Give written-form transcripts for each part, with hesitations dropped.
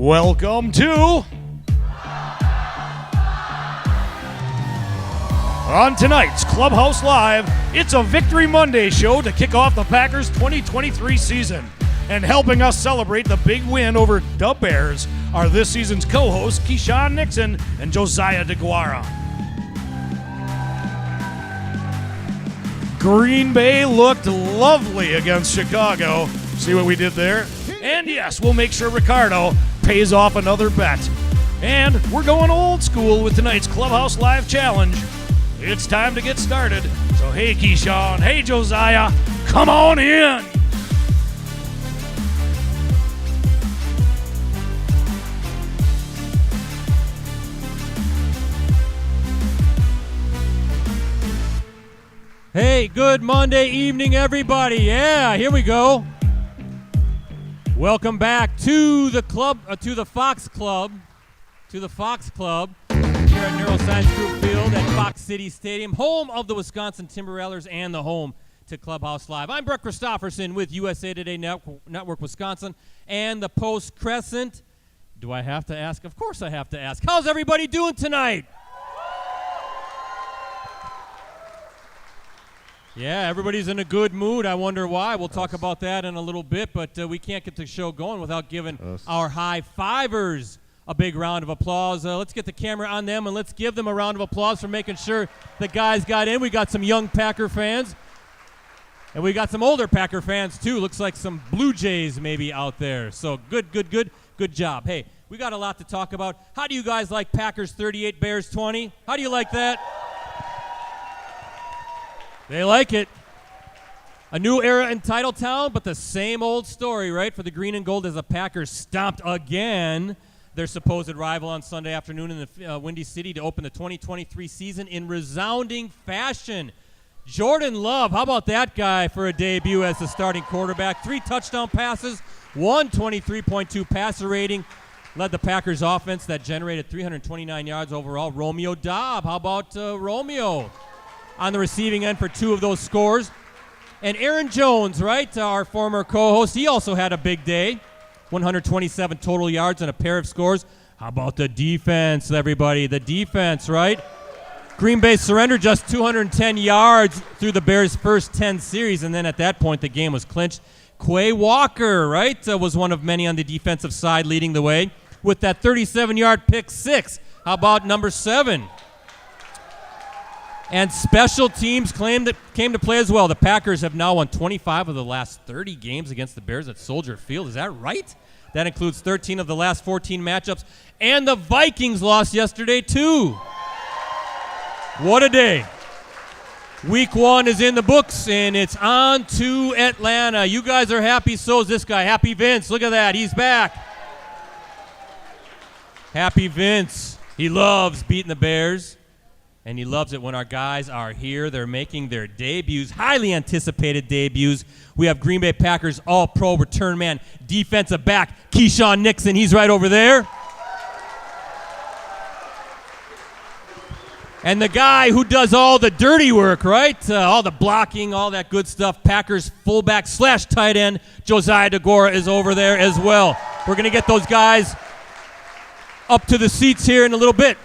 Welcome to... On tonight's Clubhouse Live, it's a Victory Monday show to kick off the Packers' 2023 season. And helping us celebrate the big win over the Bears are this season's co-hosts, Keisean Nixon and Josiah Deguara. Green Bay looked lovely against Chicago. See what we did there? And yes, we'll make sure Ricardo pays off another bet. And we're going old school with tonight's Clubhouse Live Challenge. It's time to get started. So hey Keisean, hey Josiah, come on in. Hey, good Monday evening, everybody. Yeah, here we go. Welcome back to the club, to the Fox Club, here at Neuroscience Group Field at Fox City Stadium, home of the Wisconsin Timber Rattlers and the home to Clubhouse Live. I'm Brett Christopherson with USA Today Network Wisconsin and the Post Crescent. Do I have to ask? Of course I have to ask. How's everybody doing tonight? Yeah, everybody's in a good mood. I wonder why. We'll talk about that in a little bit, but we can't get the show going without giving our high-fivers a big round of applause. Let's get the camera on them, and let's give them a round of applause for making sure the guys got in. We got some young Packer fans, and we got some older Packer fans, too. Looks like some Blue Jays maybe out there. So good job. Hey, we got a lot to talk about. How do you guys like Packers 38, Bears 20? How do you like that? They like it. A new era in Titletown, but the same old story, right? For the green and gold as the Packers stomped again their supposed rival on Sunday afternoon in the Windy City to open the 2023 season in resounding fashion. Jordan Love, how about that guy for a debut as the starting quarterback? 3 touchdown passes, 123.2 passer rating. Led the Packers offense that generated 329 yards overall. Romeo Dobb, how about Romeo? On the receiving end for 2 of those scores. And Aaron Jones, right, our former co-host, he also had a big day. 127 total yards and a pair of scores. How about the defense, everybody? The defense, right? Green Bay surrendered just 210 yards through the Bears' first 10 series, and then at that point the game was clinched. Quay Walker, right, was one of many on the defensive side leading the way with that 37-yard pick 6. How about number 7? And special teams came to play as well. The Packers have now won 25 of the last 30 games against the Bears at Soldier Field. Is that right? That includes 13 of the last 14 matchups. And the Vikings lost yesterday, too. What a day. Week 1 is in the books, and it's on to Atlanta. You guys are happy, so is this guy. Happy Vince. Look at that. He's back. Happy Vince. He loves beating the Bears. And he loves it when our guys are here. They're making their debuts, highly anticipated debuts. We have Green Bay Packers all-pro return man, defensive back, Keisean Nixon. He's right over there. And the guy who does all the dirty work, right? All the blocking, all that good stuff. Packers fullback / tight end, Josiah Deguara is over there as well. We're going to get those guys up to the seats here in a little bit.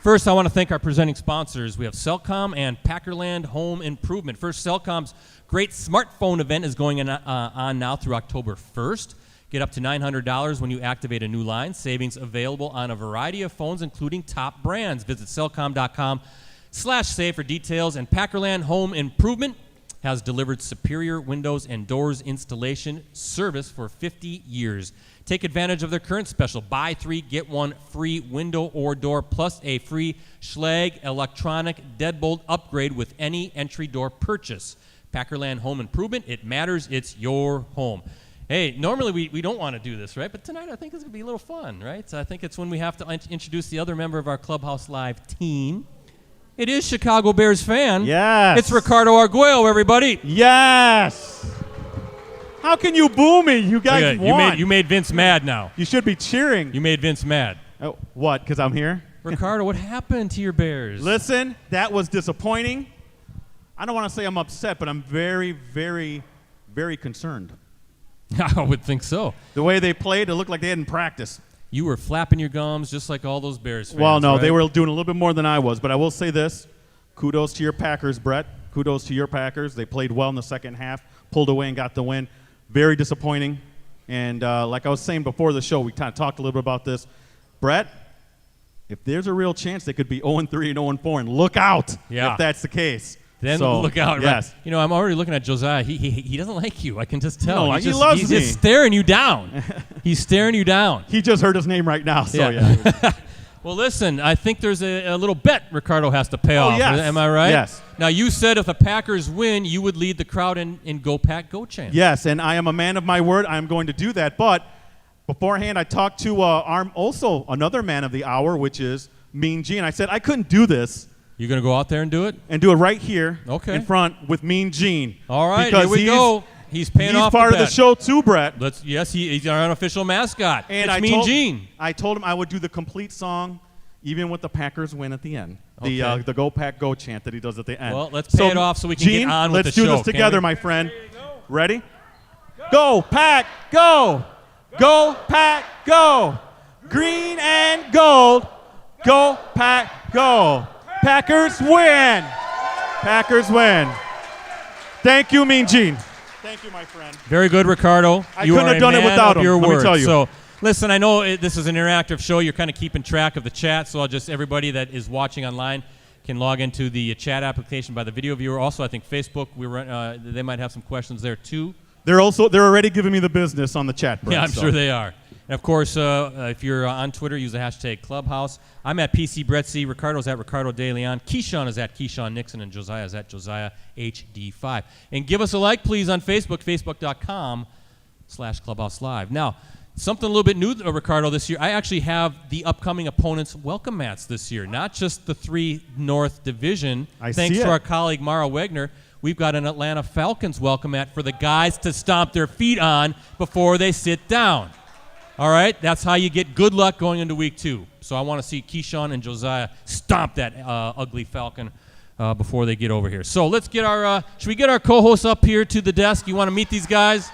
First, I want to thank our presenting sponsors. We have Cellcom and Packerland Home Improvement. First, Cellcom's great smartphone event is going on now through October 1st. Get up to $900 when you activate a new line. Savings available on a variety of phones, including top brands. Visit cellcom.com/save for details. And Packerland Home Improvement has delivered superior windows and doors installation service for 50 years. Take advantage of their current special. Buy 3, get 1 free window or door, plus a free Schlage electronic deadbolt upgrade with any entry door purchase. Packerland Home Improvement. It matters. It's your home. Hey, normally we don't want to do this, right? But tonight I think it's going to be a little fun, right? So I think it's when we have to introduce the other member of our Clubhouse Live team. It is Chicago Bears fan. Yes. It's Ricardo Arguello, everybody. Yes. How can you boo me? You guys won. You made Vince mad now. You should be cheering. You made Vince mad. Oh, what? Because I'm here? Ricardo, what happened to your Bears? Listen, that was disappointing. I don't want to say I'm upset, but I'm very, very, very concerned. I would think so. The way they played, it looked like they hadn't practiced. You were flapping your gums just like all those Bears fans. Well, no, right? they were doing a little bit more than I was. But I will say this. Kudos to your Packers, Brett. Kudos to your Packers. They played well in the second half, pulled away and got the win. Very disappointing. And like I was saying before the show, we kind of talked a little bit about this. Brett, if there's a real chance they could be 0-3 and 0-4, and look out if that's the case. Then so, look out. Yes. Right? You know, I'm already looking at Josiah. He doesn't like you. I can just tell. No, he's he just, loves he's me. just staring you down. He's staring you down. He just heard his name right now, so yeah. Well, listen, I think there's a little bet Ricardo has to pay off. Yes. Am I right? Yes. Now, you said if the Packers win, you would lead the crowd in Go Pack, Go chant. Yes, and I am a man of my word. I'm going to do that. But beforehand, I talked to also another man of the hour, which is Mean Gene. I said I couldn't do this. You're going to go out there and do it? And do it right here in front with Mean Gene. All right, because here we go. He's paying off part the of the show too, Brett. Yes, he's our unofficial mascot. And it's Mean Gene. I told him I would do the complete song, even with the Packers win at the end. Okay. The Go Pack Go chant that he does at the end. Well, let's pay it off so we can Gene, get on with the show. let's do this together, my friend. Ready? Go Pack Go! Go Pack Go! Green and gold. Go Pack Go! Packers win! Packers win. Thank you, Mean Gene. Thank you, my friend. Very good, Ricardo. I couldn't have done it without him, your let me word. tell you. So, listen, I know this is an interactive show. You're kind of keeping track of the chat, so everybody that is watching online can log into the chat application by the video viewer. Also, I think Facebook, they might have some questions there too. They're already giving me the business on the chat, Brett. Yeah, I'm sure they are. And of course, if you're on Twitter, use the hashtag Clubhouse. I'm at PC Brett C. Ricardo's at Ricardo De Leon. Keisean is at Keisean Nixon, and Josiah is at Josiah HD5. And give us a like, please, on Facebook, facebook.com/Clubhouse Live. Now, something a little bit new, Ricardo, this year. I actually have the upcoming opponents' welcome mats this year, not just the 3 North Division. Thanks to our colleague Mara Wegner, we've got an Atlanta Falcons welcome mat for the guys to stomp their feet on before they sit down. All right, that's how you get good luck going into week 2. So I want to see Keisean and Josiah stomp that ugly Falcon before they get over here. So let's get should we get our co-hosts up here to the desk? You want to meet these guys?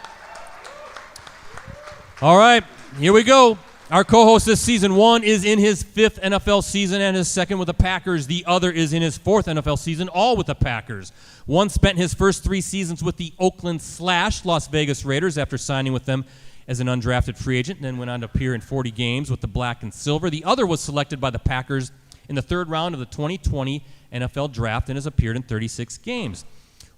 All right, here we go. Our co-host this season, one is in his 5th NFL season and his 2nd with the Packers. The other is in his 4th NFL season, all with the Packers. One spent his first 3 seasons with the Oakland/Las Vegas Raiders after signing with them as an undrafted free agent, and then went on to appear in 40 games with the Black and Silver. The other was selected by the Packers in the 3rd round of the 2020 NFL Draft and has appeared in 36 games.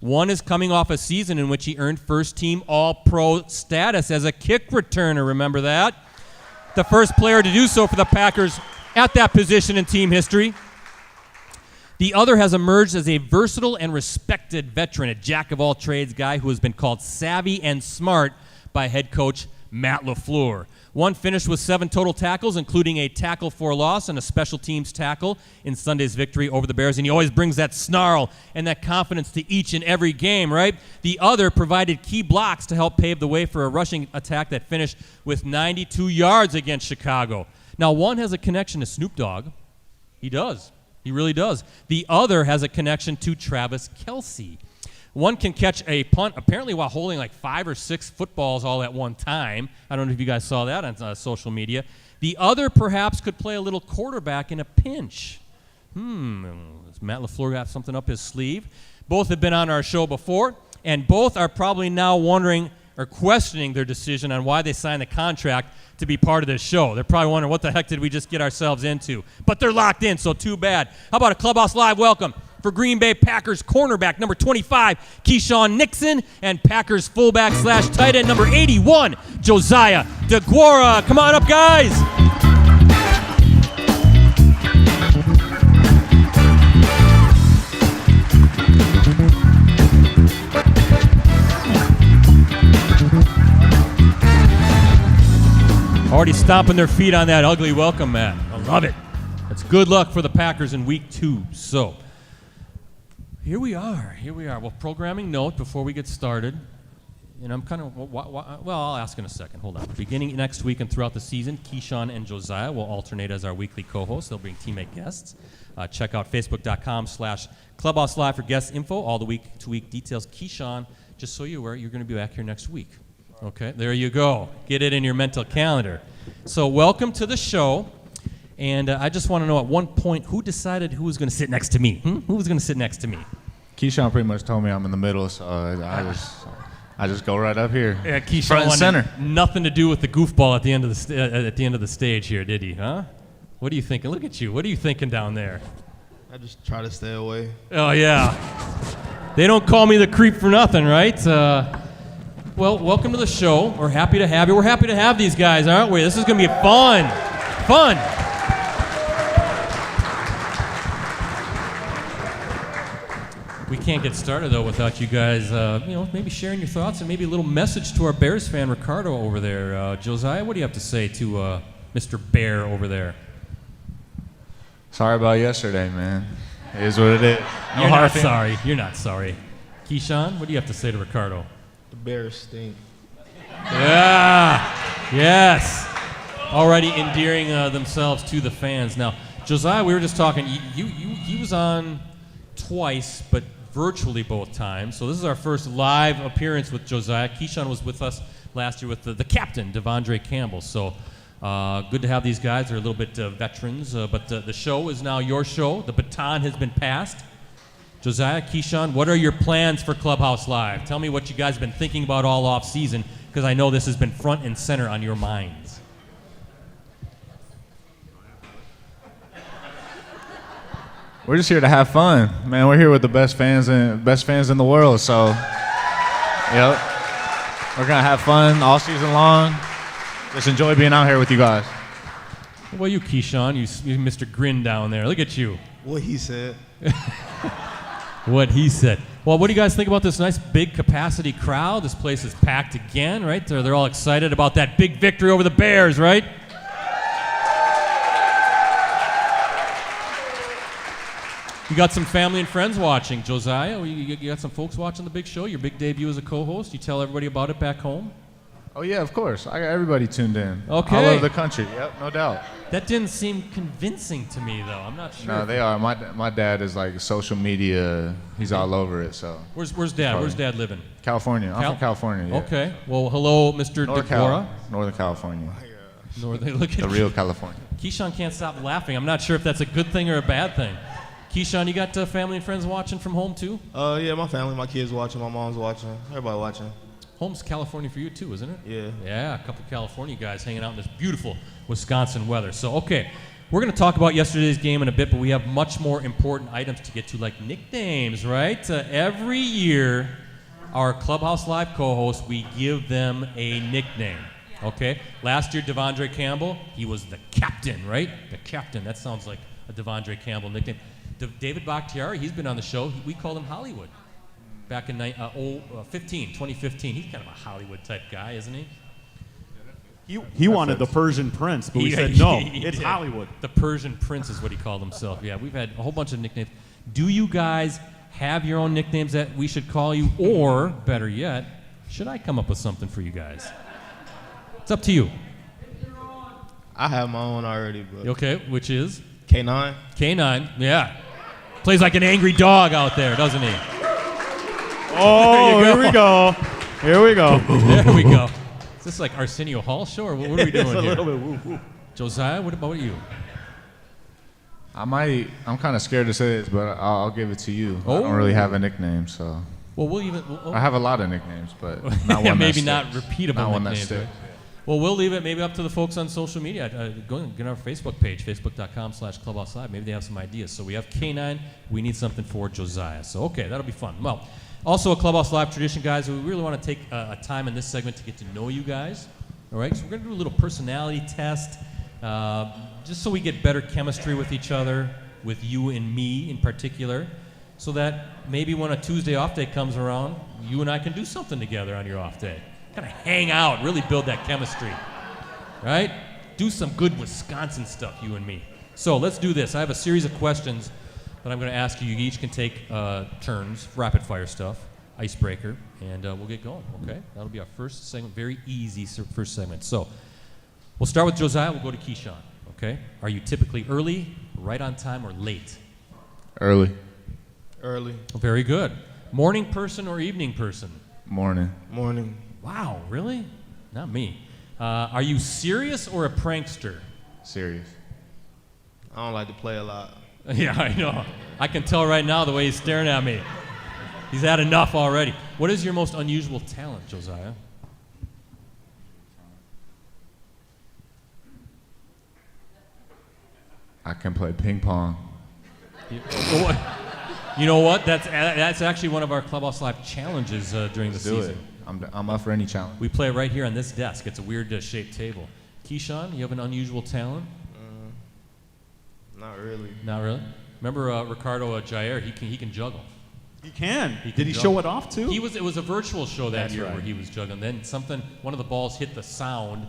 One is coming off a season in which he earned first-team All-Pro status as a kick returner. Remember that? The first player to do so for the Packers at that position in team history. The other has emerged as a versatile and respected veteran, a jack-of-all-trades guy who has been called savvy and smart by head coach Matt LaFleur. One finished with 7 total tackles, including a tackle for loss and a special teams tackle in Sunday's victory over the Bears, and he always brings that snarl and that confidence to each and every game, right? The other provided key blocks to help pave the way for a rushing attack that finished with 92 yards against Chicago. Now, one has a connection to Snoop Dogg. He does. He really does. The other has a connection to Travis Kelce. One can catch a punt, apparently while holding like 5 or 6 footballs all at one time. I don't know if you guys saw that on social media. The other perhaps could play a little quarterback in a pinch. Does Matt LaFleur got something up his sleeve? Both have been on our show before, and both are probably now wondering or questioning their decision on why they signed the contract to be part of this show. They're probably wondering, what the heck did we just get ourselves into? But they're locked in, so too bad. How about a Clubhouse Live welcome for Green Bay Packers cornerback number 25, Keisean Nixon, and Packers fullback/tight end number 81, Josiah Deguara. Come on up, guys. Already stomping their feet on that ugly welcome mat. I love it. That's good luck for the Packers in week 2. So, Here we are. Well, programming note before we get started, and I'm kind of, well, I'll ask in a second. Hold on. Beginning next week and throughout the season, Keisean and Josiah will alternate as our weekly co-hosts. They'll bring teammate guests. Check out facebook.com/Clubhouse Live for guest info, all the week-to-week details. Keisean, just so you're aware, you're going to be back here next week. Okay, there you go. Get it in your mental calendar. So welcome to the show. And I just want to know at one point, who decided who was going to sit next to me? Who was going to sit next to me? Keisean pretty much told me I'm in the middle, so I just go right up here. Yeah, Keisean front and center. Nothing to do with the goofball at the end of the stage here, did he? Huh? What are you thinking? Look at you. What are you thinking down there? I just try to stay away. Oh yeah. They don't call me the creep for nothing, right? Well, welcome to the show. We're happy to have you. We're happy to have these guys, aren't we? This is going to be fun. Fun. We can't get started, though, without you guys, maybe sharing your thoughts and maybe a little message to our Bears fan, Ricardo, over there. Josiah, what do you have to say to Mr. Bear over there? Sorry about yesterday, man. It is what it is. No You're hard not feelings. sorry. You're not sorry. Keisean, what do you have to say to Ricardo? The Bears stink. Yeah. Yes. Already endearing themselves to the fans. Now, Josiah, we were just talking. He was on twice, but virtually both times. So this is our first live appearance with Josiah. Keisean was with us last year with the captain, Devondre Campbell. So good to have these guys. They're a little bit veterans, but the show is now your show. The baton has been passed. Josiah, Keisean, what are your plans for Clubhouse Live? Tell me what you guys have been thinking about all off season, because I know this has been front and center on your minds. We're just here to have fun, man. We're here with the best fans in the world. So, yep, we're gonna have fun all season long. Just enjoy being out here with you guys. What about you, Keisean? You Mr. Grin down there. Look at you. What he said. What he said. Well, what do you guys think about this nice big capacity crowd? This place is packed again, right? They're all excited about that big victory over the Bears, right? You got some family and friends watching, Josiah. You got some folks watching the big show, your big debut as a co-host. You tell everybody about it back home? Oh yeah, of course. I got everybody tuned in. Okay. All over the country. Yep, no doubt. That didn't seem convincing to me, though. I'm not sure. No, they are. My dad is like social media. He's all over it. So. Where's Dad? Where's Dad living? California. I'm from California. Yeah. Okay. Well, hello, Mr. Deguara. Northern California. Look at The real California. Keisean can't stop laughing. I'm not sure if that's a good thing or a bad thing. Keisean, you got family and friends watching from home too? Yeah, my family, my kids watching, my mom's watching, everybody watching. Home's California for you too, isn't it? Yeah. Yeah, a couple California guys hanging out in this beautiful Wisconsin weather. So, okay, we're going to talk about yesterday's game in a bit, but we have much more important items to get to, like nicknames, right? Every year, our Clubhouse Live co-hosts, we give them a nickname, okay? Last year, Devondre Campbell, he was the captain, right? The captain, that sounds like a Devondre Campbell nickname. David Bakhtiari, he's been on the show. We called him Hollywood back in 2015. He's kind of a Hollywood type guy, isn't he? He wanted the Persian Prince, but we said no. It's did. Hollywood. The Persian Prince is what he called himself. Yeah, we've had a whole bunch of nicknames. Do you guys have your own nicknames that we should call you, or better yet, should I come up with something for you guys? It's up to you. I have my own already, but Okay, which is K9. K9. Yeah, plays like an angry dog out there, doesn't he? Oh, here we go. Here we go. There we go. Is this like Arsenio Hall show, or what are we doing It's a here? little bit woo-woo. Josiah, what about you? I'm kind of scared to say this, but I'll give it to you. I Oh. don't really have a nickname, so. Well, we'll I have a lot of nicknames, but not yeah, one maybe that not sticks. repeatable Not one that nicknames. sticks. Right? Well, we'll leave it maybe up to the folks on social media. Go and get our Facebook page, facebook.com/Clubhouse Live. Maybe they have some ideas. So we have K9. We need something for Josiah. So, okay, that'll be fun. Well, also a Clubhouse Live tradition, guys. We really want to take a time in this segment to get to know you guys. All right, so we're going to do a little personality test just so we get better chemistry with each other, with you and me in particular, so that maybe when a Tuesday off day comes around, you and I can do something together on your off day. Kind of hang out, really build that chemistry, right? Do some good Wisconsin stuff, you and me. So let's do this. I have a series of questions that I'm going to ask you. You each can take turns, rapid fire stuff, icebreaker, and we'll get going, okay? That'll be our first segment, very easy first segment. So we'll start with Josiah, we'll go to Keisean, okay? Are you typically early, right on time, or late? Early. Early. Very good. Morning person or evening person? Morning. Morning. Wow, really? Not me. Are you serious or a prankster? Serious. I don't like to play a lot. Yeah, I know. I can tell right now the way he's staring at me. He's had enough already. What is your most unusual talent, Josiah? I can play ping pong. You know what? That's actually one of our Clubhouse Live challenges during the Do season. it. I'm up for any challenge. We play right here on this desk. It's a weird shaped table. Keisean, you have an unusual talent? Not really. Not really. Remember Ricardo Jair? He can juggle. He can. He Did he show it off too? It was a virtual show that That's year right. where he was juggling. Then one of the balls hit the sound,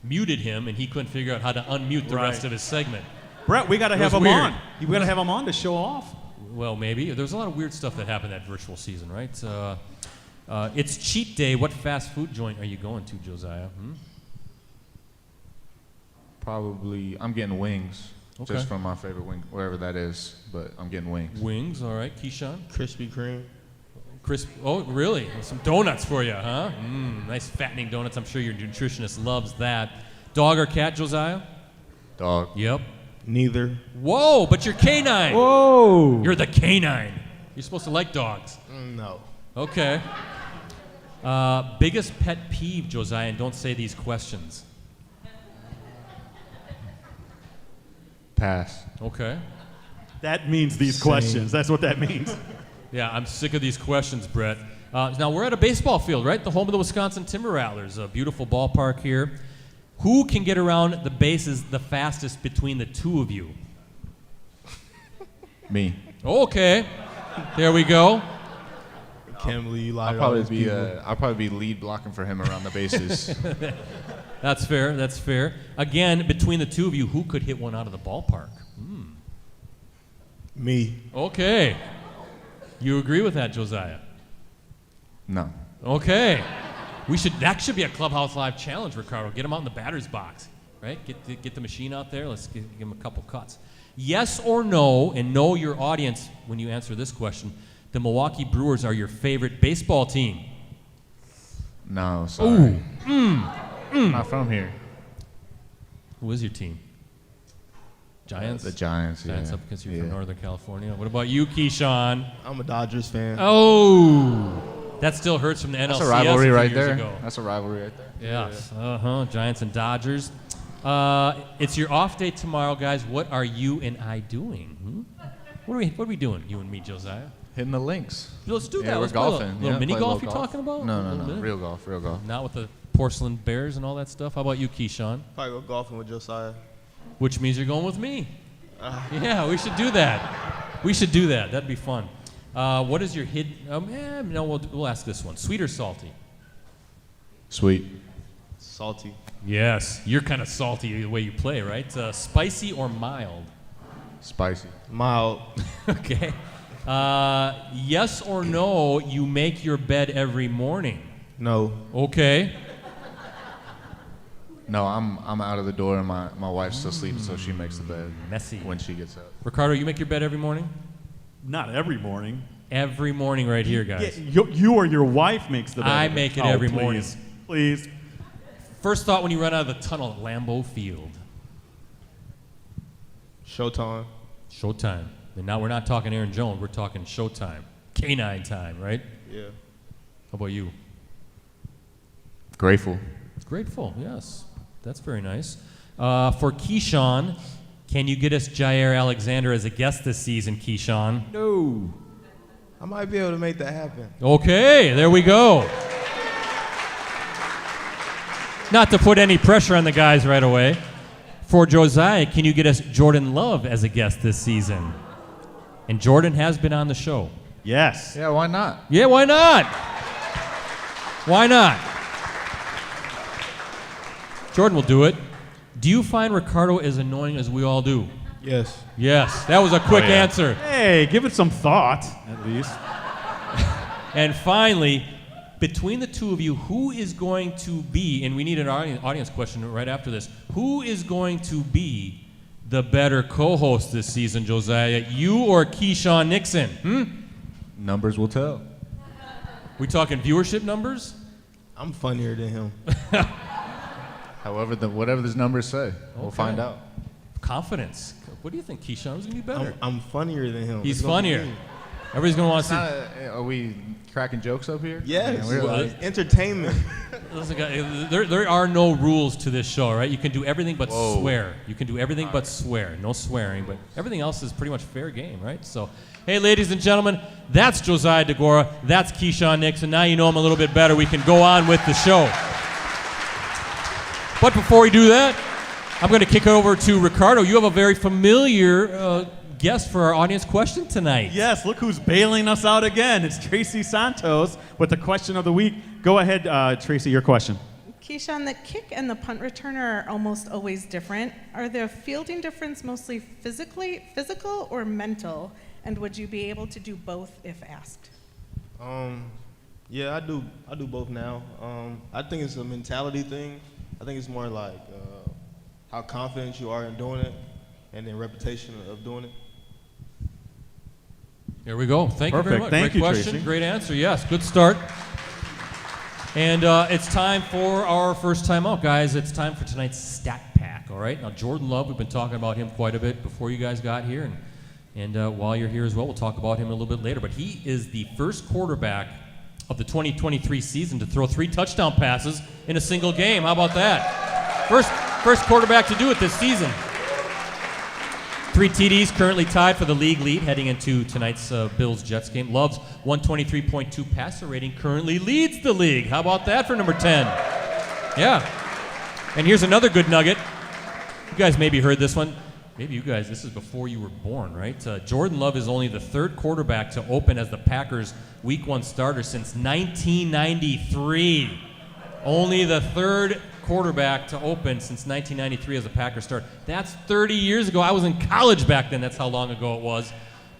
muted him, and he couldn't figure out how to unmute the rest of his segment. Brett, we got to have was him weird. on. We got to have him on to show off. Well, maybe. There's a lot of weird stuff that happened that virtual season, right? It's cheat day. What fast food joint are you going to, Josiah? Probably, I'm getting wings. Okay. Just from my favorite wing, wherever that is. But I'm getting wings. Wings, all right. Keisean? Krispy Kreme. Oh, really? Some donuts for you, huh? Nice fattening donuts. I'm sure your nutritionist loves that. Dog or cat, Josiah? Dog. Yep. Neither. Whoa, but you're canine. Whoa. You're the canine. You're supposed to like dogs. No. Okay. Biggest pet peeve, Josiah, and don't say these questions. Pass. Okay. That means these questions. That's what that means. Yeah, I'm sick of these questions, Brett. Now, we're at a baseball field, right? The home of the Wisconsin Timber Rattlers. A beautiful ballpark here. Who can get around the bases the fastest between the two of you? Me. Okay. There we go. Can't believe you lied I'll to all these people. probably be lead blocking for him around the bases. That's fair. That's fair. Again, between the two of you, who could hit one out of the ballpark? Me. Okay. You agree with that, Josiah? No. Okay. That should be a Clubhouse Live challenge, Ricardo. Get him out in the batter's box, right? Get the machine out there. Let's give him a couple cuts. Yes or no, and know your audience when you answer this question. The Milwaukee Brewers are your favorite baseball team. No, sorry. Not from here. Who is your team? Giants? The Giants, yeah. Giants up because you're from Northern California. What about you, Keisean? I'm a Dodgers fan. Oh, that still hurts from the NLCS That's a rivalry few right years there. ago. That's a rivalry right there. Yeah. Giants and Dodgers. It's your off day tomorrow, guys. What are you and I doing? What are we doing, you and me, Josiah? Hitting the links. Let's do that. Yeah, we're Let's play golfing. A little mini play a golf little you're talking about? No, A little bit? Real golf, real golf. Not with the porcelain bears and all that stuff. How about you, Keisean? Probably go golfing with Josiah. Which means you're going with me. Yeah, we should do that. We should do that. That'd be fun. What is your hidden? No, we'll ask this one. Sweet or salty? Sweet. Salty. Yes, you're kind of salty the way you play, right? Spicy or mild? Spicy. Mild. Okay. Yes or no, you make your bed every morning? No. Okay. No, I'm out of the door and my wife's still sleeping, so she makes the bed Messy. when she gets up. Ricardo, you make your bed every morning? Not every morning. Every morning right here, guys. You or your wife makes the bed. I make it every morning. Please. First thought when you run out of the tunnel at Lambeau Field. Showtime. Showtime. And now we're not talking Aaron Jones, we're talking showtime. Canine time, right? Yeah. How about you? Grateful. Grateful, yes. That's very nice. For Keisean, can you get us Jair Alexander as a guest this season, Keisean? No. I might be able to make that happen. Okay, there we go. Not to put any pressure on the guys right away. For Josiah, can you get us Jordan Love as a guest this season? And Jordan has been on the show. Yes. Yeah, why not? Yeah, why not? Why not? Jordan will do it. Do you find Ricardo as annoying as we all do? Yes. Yes, that was a quick answer. Hey, give it some thought, at least. And finally, between the two of you, who is going to be, and we need an audience question right after this, who is going to be the better co-host this season, Josiah? You or Keisean Nixon? Numbers will tell. We talking viewership numbers? I'm funnier than him. Whatever those numbers say, we'll find out. Confidence. What do you think, Keisean? Who's going to be better? I'm funnier than him. He's funnier. Everybody's going to want to see. Are we cracking jokes up here? Yes. Man, Entertainment. Listen, guys, there are no rules to this show, right? You can do everything but swear. You can do everything but swear. No swearing, but everything else is pretty much fair game, right? So, hey, ladies and gentlemen, that's Josiah Deguara. That's Keisean Nixon. Now you know him a little bit better. We can go on with the show. But before we do that, I'm going to kick it over to Ricardo. You have a very familiar guest for our audience question tonight. Yes, look who's bailing us out again. It's Tracy Santos with the question of the week. Go ahead, Tracy, your question. Keisean, the kick and the punt returner are almost always different. Are the fielding difference mostly physical, or mental? And would you be able to do both if asked? Yeah, I do both now. I think it's a mentality thing. I think it's more like how confident you are in doing it, and then repetition of doing it. There we go. Thank you very much. Thank Great you, question. Tracy. Great answer. Yes, good start. And it's time for our first time out, guys. It's time for tonight's stat pack, all right? Now, Jordan Love, we've been talking about him quite a bit before you guys got here. And while you're here as well, we'll talk about him a little bit later. But he is the first quarterback of the 2023 season to throw 3 touchdown passes in a single game. How about that? First quarterback to do it this season. 3 TDs, currently tied for the league lead heading into tonight's Bills-Jets game. Love's 123.2 passer rating currently leads the league. How about that for number 10? Yeah. And here's another good nugget. You guys maybe heard this one. Maybe you guys, this is before you were born, right? Jordan Love is only the 3rd quarterback to open as the Packers' Week 1 starter since 1993. Only the 3rd quarterback to open since 1993 as a Packers starter. That's 30 years ago. I was in college back then. That's how long ago it was.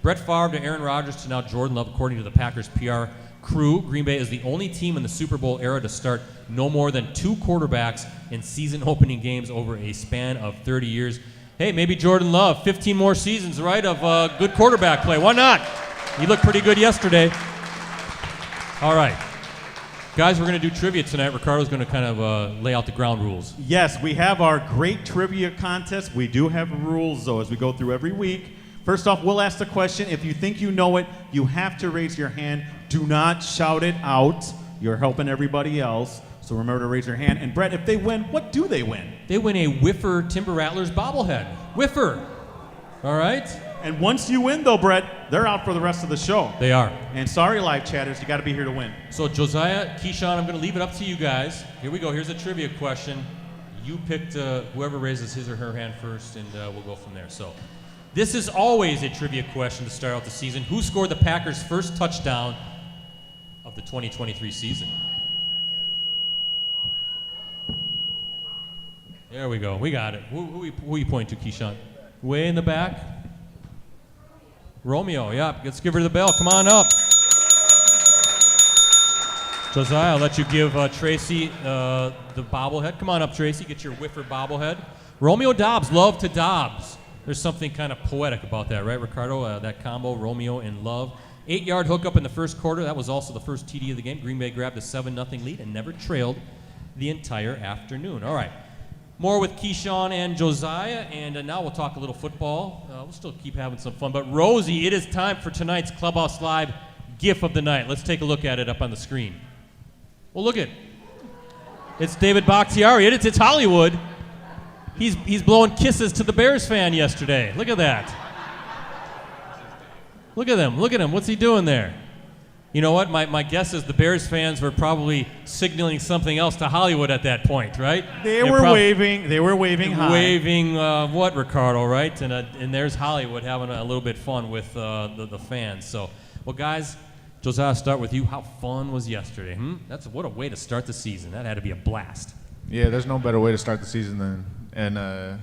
Brett Favre to Aaron Rodgers to now Jordan Love, according to the Packers PR crew. Green Bay is the only team in the Super Bowl era to start no more than 2 quarterbacks in season-opening games over a span of 30 years. Hey, maybe Jordan Love, 15 more seasons, right, of good quarterback play. Why not? He looked pretty good yesterday. All right. Guys, we're going to do trivia tonight. Ricardo's going to kind of lay out the ground rules. Yes, we have our great trivia contest. We do have rules, though, as we go through every week. First off, we'll ask the question. If you think you know it, you have to raise your hand. Do not shout it out. You're helping everybody else. So remember to raise your hand. And Brett, if they win, what do they win? They win a Whiffer Timber Rattlers bobblehead. Whiffer. All right? And once you win, though, Brett, they're out for the rest of the show. They are. And sorry, live chatters, you got to be here to win. So Josiah, Keisean, I'm going to leave it up to you guys. Here we go. Here's a trivia question. You picked whoever raises his or her hand first, and we'll go from there. So this is always a trivia question to start out the season. Who scored the Packers' first touchdown of the 2023 season? There we go. We got it. Who you pointing to, Keisean? Way in the back? Romeo, yeah. Let's give her the bell. Come on up. Josiah, I'll let you give Tracy the bobblehead. Come on up, Tracy. Get your Whiffer bobblehead. Romeo Dobbs, love to Dobbs. There's something kind of poetic about that, right, Ricardo? That combo, Romeo and Love. 8-yard hookup in the first quarter. That was also the first TD of the game. Green Bay grabbed a 7-0 lead and never trailed the entire afternoon. All right. More with Keisean and Josiah, and now we'll talk a little football. We'll still keep having some fun. But Rosie, it is time for tonight's Clubhouse Live GIF of the night. Let's take a look at it up on the screen. Well, look at it. It's David Bakhtiari. It's Hollywood. He's blowing kisses to the Bears fan yesterday. Look at that. Look at him. Look at him. What's he doing there? You know what? My guess is the Bears fans were probably signaling something else to Hollywood at that point, right? They were waving. They were waving high. Waving what, Ricardo, right? And there's Hollywood having a little bit fun with the fans. So, well, guys, Josiah, start with you. How fun was yesterday? What a way to start the season. That had to be a blast. Yeah, there's no better way to start the season than in a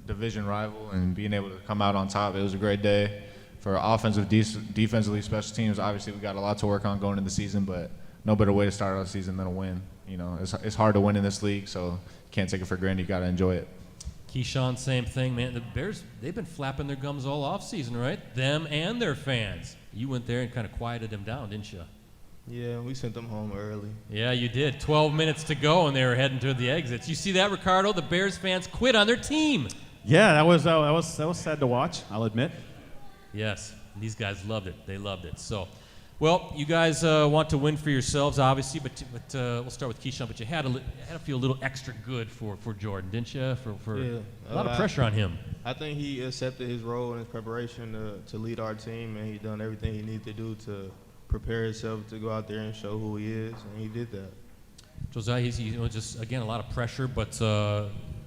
division rival and being able to come out on top. It was a great day. For offensive, defensively, special teams, obviously we got a lot to work on going into the season, but no better way to start our season than a win. You know, it's hard to win in this league, so you can't take it for granted. You got to enjoy it. Keisean, same thing, man. The Bears, they've been flapping their gums all offseason, right? Them and their fans. You went there and kind of quieted them down, didn't you? Yeah, we sent them home early. Yeah, you did. 12 minutes to go, and they were heading toward the exits. You see that, Ricardo? The Bears fans quit on their team. Yeah, that was sad to watch, I'll admit. Yes, these guys loved it. They loved it. So, well, you guys want to win for yourselves, obviously, but we'll start with Keisean. But you had to feel a little extra good for Jordan, didn't you? For Yeah. a lot of pressure on him. I think he accepted his role in his preparation to lead our team, and he done everything he needed to do to prepare himself to go out there and show who he is, and he did that. Josiah, he's just, again, a lot of pressure, but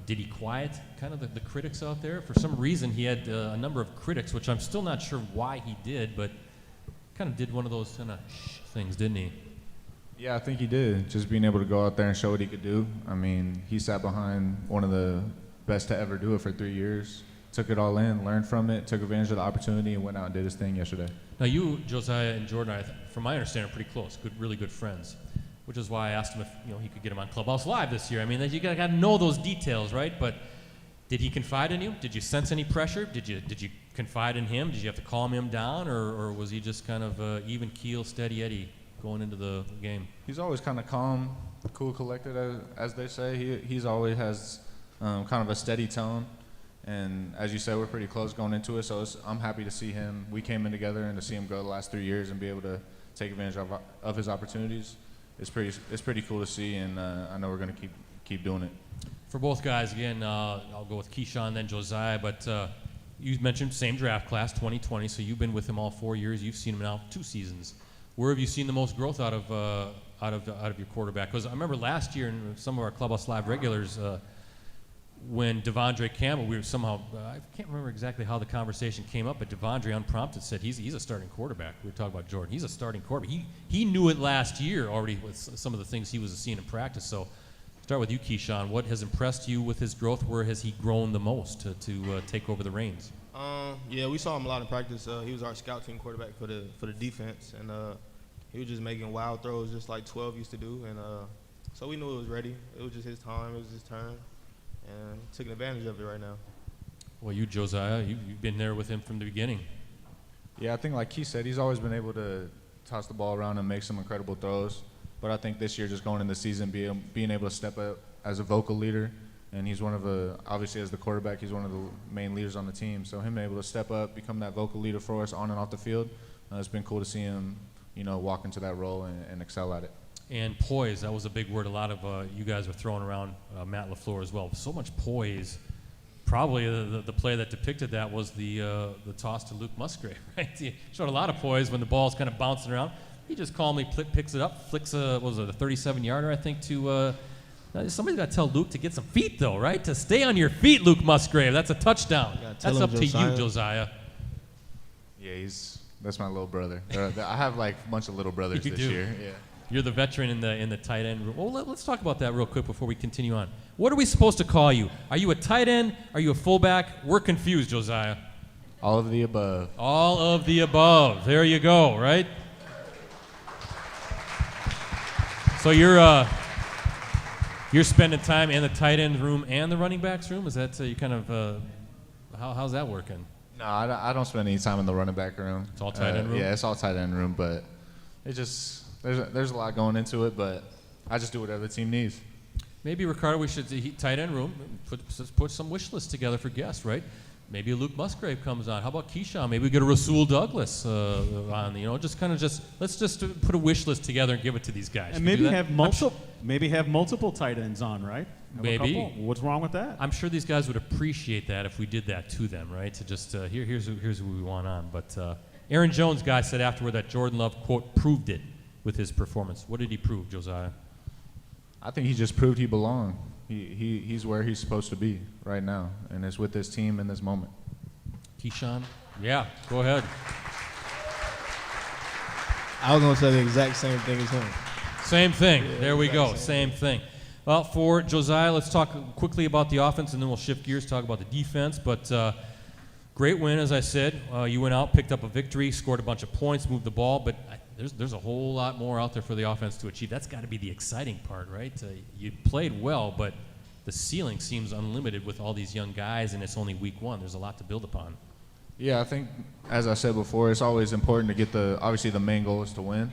did he quiet kind of the critics out there? For some reason, he had a number of critics, which I'm still not sure why he did, but kind of did one of those kind of things, didn't he? Yeah, I think he did. Just being able to go out there and show what he could do. I mean, he sat behind one of the best to ever do it for 3 years. Took it all in, learned from it, took advantage of the opportunity, and went out and did his thing yesterday. Now, you, Josiah, and Jordan, from my understanding, are pretty close, really good friends, which is why I asked him if he could get him on Clubhouse Live this year. I mean, you got to know those details, right? But did he confide in you? Did you sense any pressure? Did you confide in him? Did you have to calm him down, or was he just kind of even keel, steady Eddie going into the game? He's always kind of calm, cool, collected, as they say. He's always has kind of a steady tone. And as you said, we're pretty close going into it, so I'm happy to see him. We came in together, and to see him go the last 3 years and be able to take advantage of his opportunities, it's pretty cool to see, and I know we're going to keep doing it. For both guys, again, I'll go with Keisean, then Josiah, but you mentioned same draft class, 2020, so you've been with him all 4 years. You've seen him now 2 seasons. Where have you seen the most growth out of your quarterback? Because I remember last year in some of our Clubhouse Live regulars, when Devondre Campbell, we were somehow, I can't remember exactly how the conversation came up, but Devondre unprompted said he's a starting quarterback. We were talking about Jordan. He's a starting quarterback. He knew it last year already with some of the things he was seeing in practice. So start with you, Keisean. What has impressed you with his growth? Where has he grown the most to take over the reins? Yeah, we saw him a lot in practice. He was our scout team quarterback for the defense, and he was just making wild throws just like 12 used to do. And so we knew it was ready. It was just his time. It was his turn. And taking advantage of it right now. Well, you, Josiah, you've been there with him from the beginning. Yeah, I think like he said, he's always been able to toss the ball around and make some incredible throws. But I think this year, just going in the season, being able to step up as a vocal leader, and he's one of obviously as the quarterback, he's one of the main leaders on the team. So him able to step up, become that vocal leader for us on and off the field, it's been cool to see him, walk into that role and excel at it. And poise, that was a big word a lot of you guys were throwing around, Matt LaFleur as well. So much poise. Probably the play that depicted that was the toss to Luke Musgrave, right? He showed a lot of poise when the ball's kind of bouncing around. He just calmly picks it up, flicks a 37-yarder, I think, to somebody's got to tell Luke to get some feet, though, right? To stay on your feet, Luke Musgrave. That's a touchdown. That's up to you, Josiah. Yeah, that's my little brother. I have like a bunch of little brothers this year. Yeah. You're the veteran in the tight end room. Well, let's talk about that real quick before we continue on. What are we supposed to call you? Are you a tight end? Are you a fullback? We're confused, Josiah. All of the above. All of the above. There you go, right? So you're spending time in the tight end room and the running backs room? Is that you kind of how's that working? No, I don't spend any time in the running back room. It's all tight end room? Yeah, it's all tight end room, but it just there's a lot going into it, but I just do whatever the team needs. Maybe, Ricardo, we should tight end room, put some wish lists together for guests, right? Maybe a Luke Musgrave comes on. How about Keisean? Maybe we get a Rasul Douglas on. Let's just put a wish list together and give it to these guys. And maybe have multiple tight ends on, right? Maybe. What's wrong with that? I'm sure these guys would appreciate that if we did that to them, right? To just here's who we want on. But Aaron Jones guy said afterward that Jordan Love, quote, proved it with his performance. What did he prove, Josiah? I think he just proved he belonged. He's where he's supposed to be right now, and it's with this team in this moment. Keisean? Yeah, go ahead. I was going to say the exact same thing as him. Same thing. Yeah, there we go. Same thing. Well, for Josiah, let's talk quickly about the offense, and then we'll shift gears, talk about the defense. But great win, as I said. You went out, picked up a victory, scored a bunch of points, moved the ball, but there's a whole lot more out there for the offense to achieve. That's got to be the exciting part, right? You played well, but the ceiling seems unlimited with all these young guys, and it's only week one. There's a lot to build upon. Yeah, I think, as I said before, it's always important to get obviously the main goal is to win.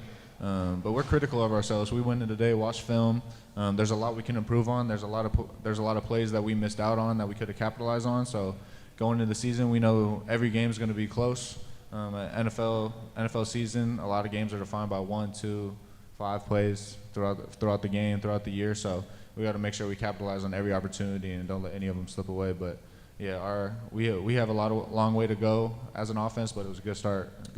But we're critical of ourselves. We went in today, watched film. There's a lot we can improve on. There's a lot of plays that we missed out on that we could have capitalized on. So going into the season, we know every game is going to be close. NFL season, a lot of games are defined by 1, 2, 5 plays throughout the game, throughout the year. So we got to make sure we capitalize on every opportunity and don't let any of them slip away. But yeah, we have a long way to go as an offense, but it was a good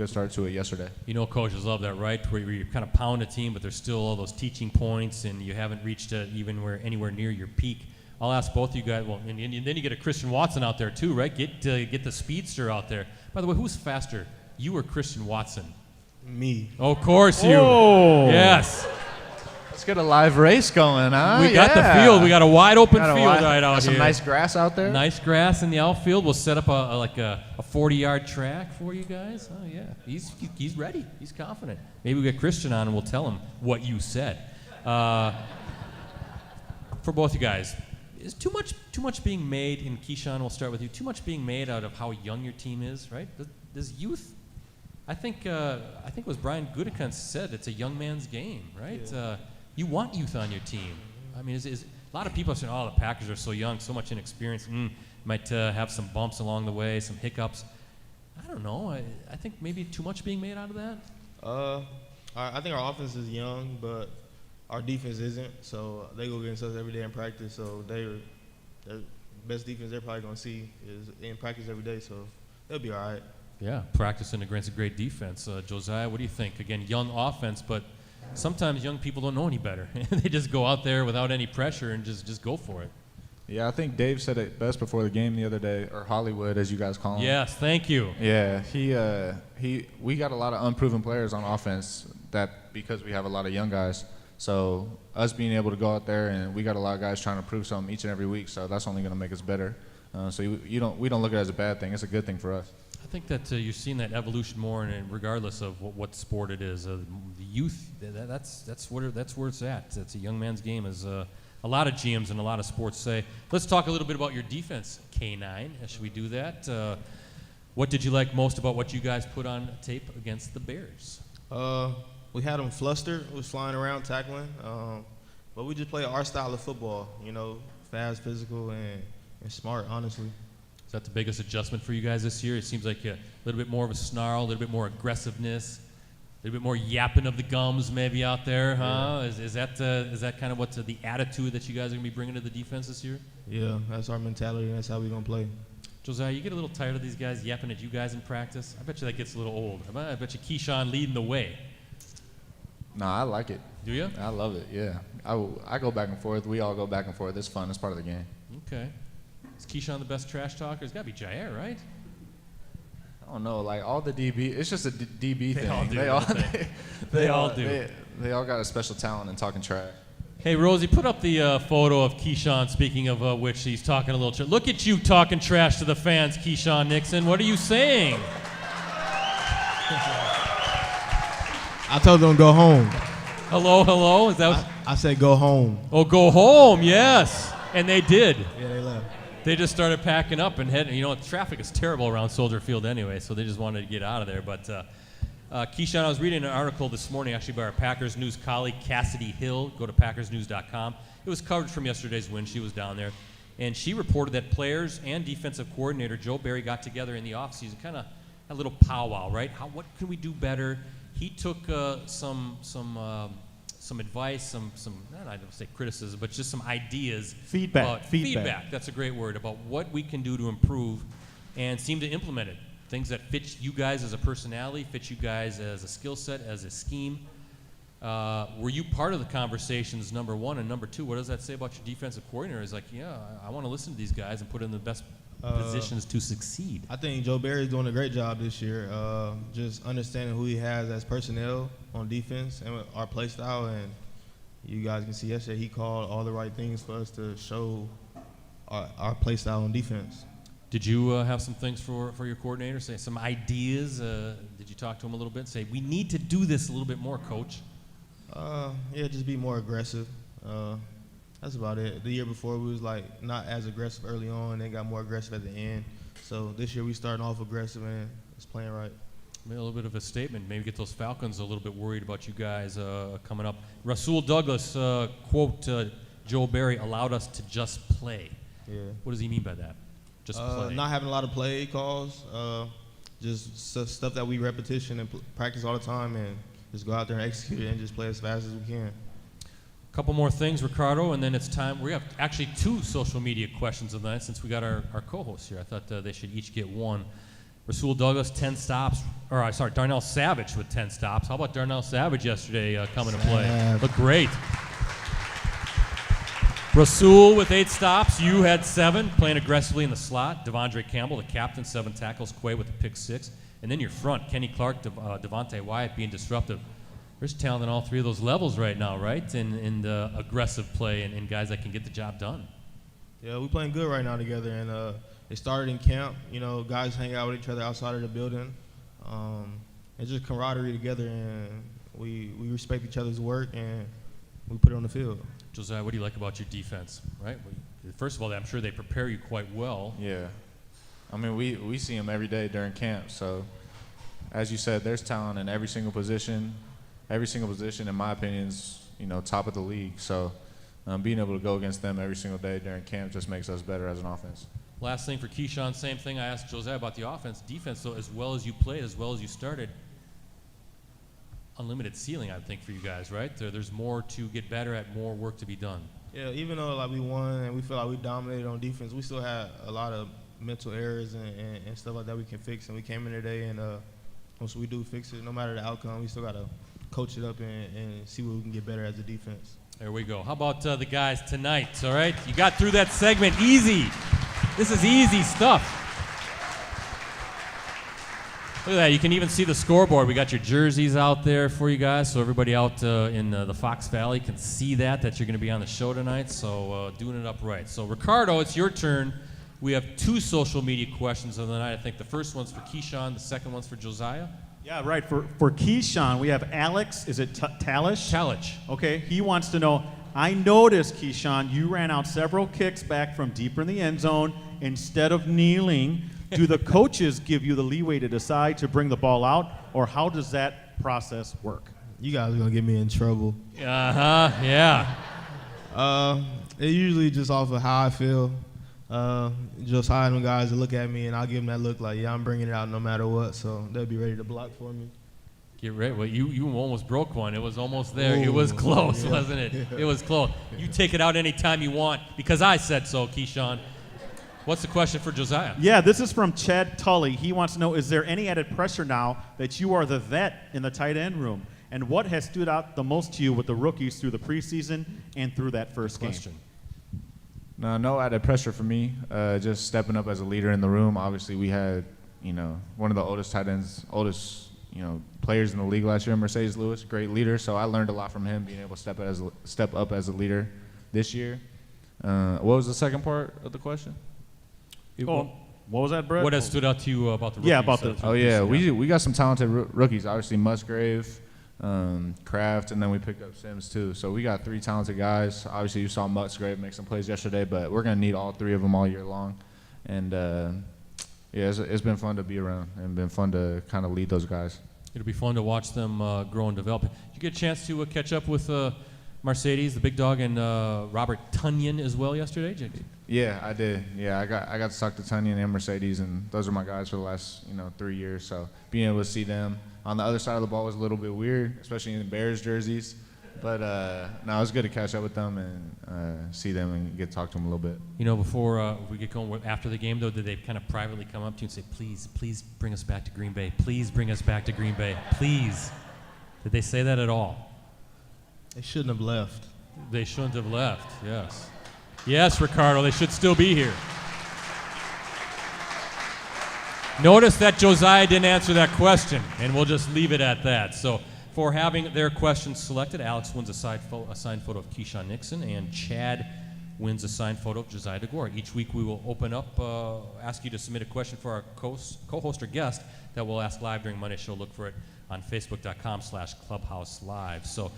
start to it yesterday. You know, coaches love that, right? Where you kind of pound a team, but there's still all those teaching points, and you haven't reached anywhere near your peak. I'll ask both of you guys. Well, and then you get a Christian Watson out there too, right? Get the speedster out there. By the way, who's faster, you or Christian Watson? Me. Oh, of course you. Oh. Yes. Let's get a live race going, huh? We got the field. We got a wide open field right out got here. some nice grass out there. Nice grass in the outfield. We'll set up a 40-yard track for you guys. Oh yeah, he's ready. He's confident. Maybe we get Christian on and we'll tell him what you said. For both you guys, is too much being made? And Keisean, we'll start with you. Too much being made out of how young your team is, right? Does youth? I think it was Brian Gutekunst said it's a young man's game, right? Yeah. You want youth on your team. I mean, a lot of people are saying, "Oh, the Packers are so young, so much inexperience. Might have some bumps along the way, some hiccups." I don't know. I think maybe too much being made out of that. I think our offense is young, but our defense isn't. So they go against us every day in practice. So the best defense they're probably gonna see is in practice every day. So they'll be all right. Yeah, practicing against a great defense. Josiah, what do you think? Again, young offense, but sometimes young people don't know any better. They just go out there without any pressure and just go for it. Yeah, I think Dave said it best before the game the other day, or Hollywood, as you guys call him. Yes, thank you. Yeah, we got a lot of unproven players on offense because we have a lot of young guys. So us being able to go out there, and we got a lot of guys trying to prove something each and every week. So that's only going to make us better. So we don't look at it as a bad thing. It's a good thing for us. I think that you're seeing that evolution more, and regardless of what sport it is, the youth. That's where it's at. It's a young man's game, as a lot of GMs and a lot of sports say. Let's talk a little bit about your defense, K9. Should we do that? What did you like most about what you guys put on tape against the Bears? We had them flustered. We was flying around tackling, but we just played our style of football. You know, fast, physical, and smart. Honestly. Is that the biggest adjustment for you guys this year? It seems like a little bit more of a snarl, a little bit more aggressiveness, a little bit more yapping of the gums maybe out there, huh? Yeah. Is that kind of what the attitude that you guys are going to be bringing to the defense this year? Yeah, that's our mentality, and that's how we're going to play. Josiah, you get a little tired of these guys yapping at you guys in practice? I bet you that gets a little old. I bet you Keisean leading the way. No, I like it. Do you? I love it, yeah. I go back and forth. We all go back and forth. It's fun. It's part of the game. Okay. Is Keisean the best trash talker? It's got to be Jair, right? I don't know. Like, all the DB, it's just a DB thing. All do they all do. They all got a special talent in talking trash. Hey, Rosie, put up the photo of Keisean, speaking of which he's talking a little trash. Look at you talking trash to the fans, Keisean Nixon. What are you saying? I told them to go home. Hello? Is that I said go home. Oh, go home, yes. And they did. Yeah, they left. They just started packing up and heading. You know, traffic is terrible around Soldier Field anyway, so they just wanted to get out of there. But Keisean, I was reading an article this morning actually by our Packers News colleague, Cassidy Hill. Go to packersnews.com. It was coverage from yesterday's win. She was down there. And she reported that players and defensive coordinator Joe Barry got together in the offseason, kind of a little powwow, right? What can we do better? He took some advice, some I don't say criticism, but just some ideas. Feedback. That's a great word, about what we can do to improve, and seem to implement it. Things that fit you guys as a personality, fit you guys as a skill set, as a scheme. Were you part of the conversations, number one? And number two, what does that say about your defensive coordinator? Is like, yeah, I want to listen to these guys and put in the best positions to succeed. I think Joe Barry's doing a great job this year, just understanding who he has as personnel on defense and our play style. And you guys can see yesterday he called all the right things for us to show our play style on defense. Did you have some things for your coordinator? Say some ideas? Did you talk to him a little bit and say, we need to do this a little bit more, Coach? Yeah, just be more aggressive. That's about it. The year before, we was like not as aggressive early on, and then got more aggressive at the end. So this year we starting off aggressive and it's playing right. Maybe a little bit of a statement. Maybe get those Falcons a little bit worried about you guys coming up. Rasul Douglas, quote, Joe Barry allowed us to just play. Yeah. What does he mean by that? Just play. Not having a lot of play calls, just stuff that we repetition and practice all the time, and just go out there and execute it and just play as fast as we can. A couple more things, Ricardo, and then it's time. We have actually 2 social media questions of the night since we got our co-hosts here. I thought they should each get one. Rasul Douglas, 10 stops. Darnell Savage with 10 stops. How about Darnell Savage yesterday coming to play? Looked great. Rasul with 8 stops. You had 7, playing aggressively in the slot. Devondre Campbell, the captain, 7 tackles. Quay with the pick 6. And then your front, Kenny Clark, Devontae Wyatt being disruptive. There's talent in all 3 of those levels right now, right? In the aggressive play and guys that can get the job done. Yeah, we're playing good right now together, and it started in camp. Guys hang out with each other outside of the building. It's just camaraderie together, and we respect each other's work, and we put it on the field. Josiah, what do you like about your defense, right? First of all, I'm sure they prepare you quite well. Yeah. I mean, we see them every day during camp. So, as you said, there's talent in every single position. Every single position, in my opinion, is, top of the league. So, being able to go against them every single day during camp just makes us better as an offense. Last thing for Keisean, same thing I asked Josiah about the offense. Defense, though, as well as you played, as well as you started, unlimited ceiling, I think, for you guys, right? There's more to get better at, more work to be done. Yeah, even though we won and we feel like we dominated on defense, we still had a lot of mental errors and stuff like that we can fix. And we came in today, and once we do fix it, no matter the outcome, we still got to coach it up and see what we can get better as a defense. There we go. How about the guys tonight, all right? You got through that segment easy. This is easy stuff. Look at that. You can even see the scoreboard. We got your jerseys out there for you guys, so everybody out in the Fox Valley can see that you're going to be on the show tonight, so doing it up right. So, Ricardo, it's your turn. We have 2 social media questions of the night. I think the first one's for Keisean, the second one's for Josiah. Yeah, right. For Keisean, we have Alex. Is it Talish? Talish. Okay. He wants to know, I noticed, Keisean, you ran out several kicks back from deeper in the end zone instead of kneeling. Do the coaches give you the leeway to decide to bring the ball out, or how does that process work? You guys are going to get me in trouble. Yeah. It's usually just off of how I feel. Just hiring them guys to look at me, and I'll give them that look like, yeah, I'm bringing it out no matter what, so they'll be ready to block for me. Get ready. Well, you almost broke one. It was almost there. Ooh, it was close, wasn't it? Yeah. It was close. You take it out anytime you want, because I said so, Keisean. What's the question for Josiah? Yeah, this is from Chad Tully. He wants to know, is there any added pressure now that you are the vet in the tight end room? And what has stood out the most to you with the rookies through the preseason and through that first game? No added pressure for me. Just stepping up as a leader in the room. Obviously, we had, one of the oldest tight ends, players in the league last year, Mercedes Lewis, great leader. So I learned a lot from him, being able to step up as a leader this year. What was the second part of the question? What was that, Brett? What has stood out to you about the rookies? Yeah, about the we got some talented rookies. Obviously, Musgrave, Kraft, and then we picked up Sims too. So we got 3 talented guys. Obviously, you saw Musgrave make some plays yesterday, but we're gonna need all 3 of them all year long. And it's been fun to be around and been fun to kind of lead those guys. It'll be fun to watch them grow and develop. Did you get a chance to catch up with Mercedes, the big dog, and Robert Tunyon as well yesterday, JD? Yeah, I did. Yeah, I got to talk to Tunyon and Mercedes, and those are my guys for the last 3 years. So being able to see them on the other side of the ball was a little bit weird, especially in the Bears jerseys. But no, it was good to catch up with them and see them and get to talk to them a little bit. Before we get going, after the game, though, did they kind of privately come up to you and say, please bring us back to Green Bay. Please bring us back to Green Bay. Please. Did they say that at all? They shouldn't have left. They shouldn't have left, yes. Yes, Ricardo, they should still be here. Notice that Josiah didn't answer that question, and we'll just leave it at that. So for having their questions selected, Alex wins a signed photo of Keisean Nixon, and Chad wins a signed photo of Josiah Deguara. Each week we will open up, ask you to submit a question for our co-host or guest that we'll ask live during Monday's show. Look for it on Facebook.com/Clubhouse Live. So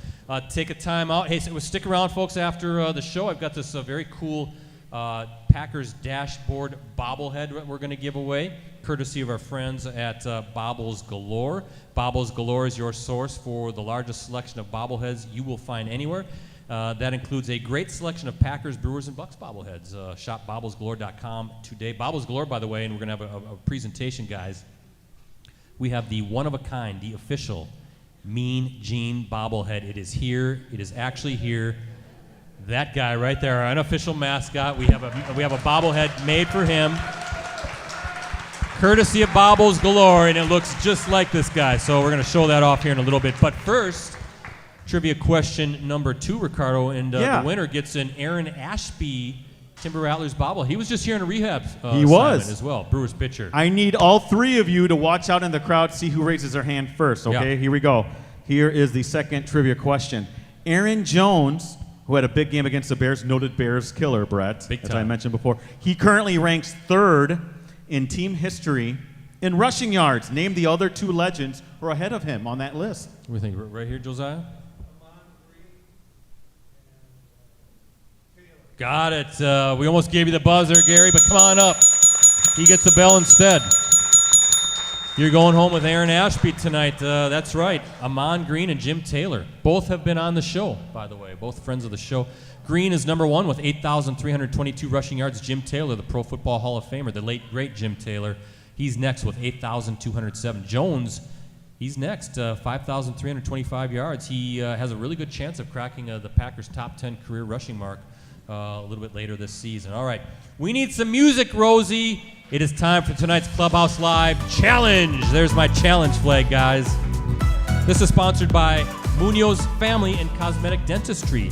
take a time out. Hey, stick around, folks, after the show. I've got this very cool Packers dashboard bobblehead that we're going to give away, courtesy of our friends at Bobbles Galore. Bobbles Galore is your source for the largest selection of bobbleheads you will find anywhere. That includes a great selection of Packers, Brewers, and Bucks bobbleheads. Shop bobblesgalore.com today. Bobbles Galore, by the way, and we're going to have a presentation, guys. We have the one-of-a-kind, the official Mean Gene bobblehead. It is here. It is actually here. That guy right there, our unofficial mascot. We have a bobblehead made for him, courtesy of Bobbles Galore, and it looks just like this guy. So we're going to show that off here in a little bit. But first, trivia question number 2, Ricardo, and the winner gets an Aaron Ashby Timber Rattlers bobble. He was just here in a rehab assignment as well, Brewers pitcher. I need all 3 of you to watch out in the crowd, see who raises their hand first, okay? Yeah. Here we go. Here is the second trivia question. Aaron Jones, who had a big game against the Bears, noted Bears killer, Brett, as I mentioned before. He currently ranks 3rd in team history in rushing yards. Name the other 2 legends who are ahead of him on that list. What do you think? Right here, Josiah? Got it. We almost gave you the buzzer, Gary, but come on up. He gets the bell instead. You're going home with Aaron Ashby tonight. That's right. Amon Green and Jim Taylor. Both have been on the show, by the way. Both friends of the show. Green is number 1 with 8,322 rushing yards. Jim Taylor, the Pro Football Hall of Famer, the late, great Jim Taylor. He's next with 8,207. Jones, he's next, 5,325 yards. He has a really good chance of cracking the Packers' top 10 career rushing mark a little bit later this season. All right, we need some music, Rosie. It is time for tonight's Clubhouse Live Challenge. There's my challenge flag, guys. This is sponsored by Munoz Family and Cosmetic Dentistry,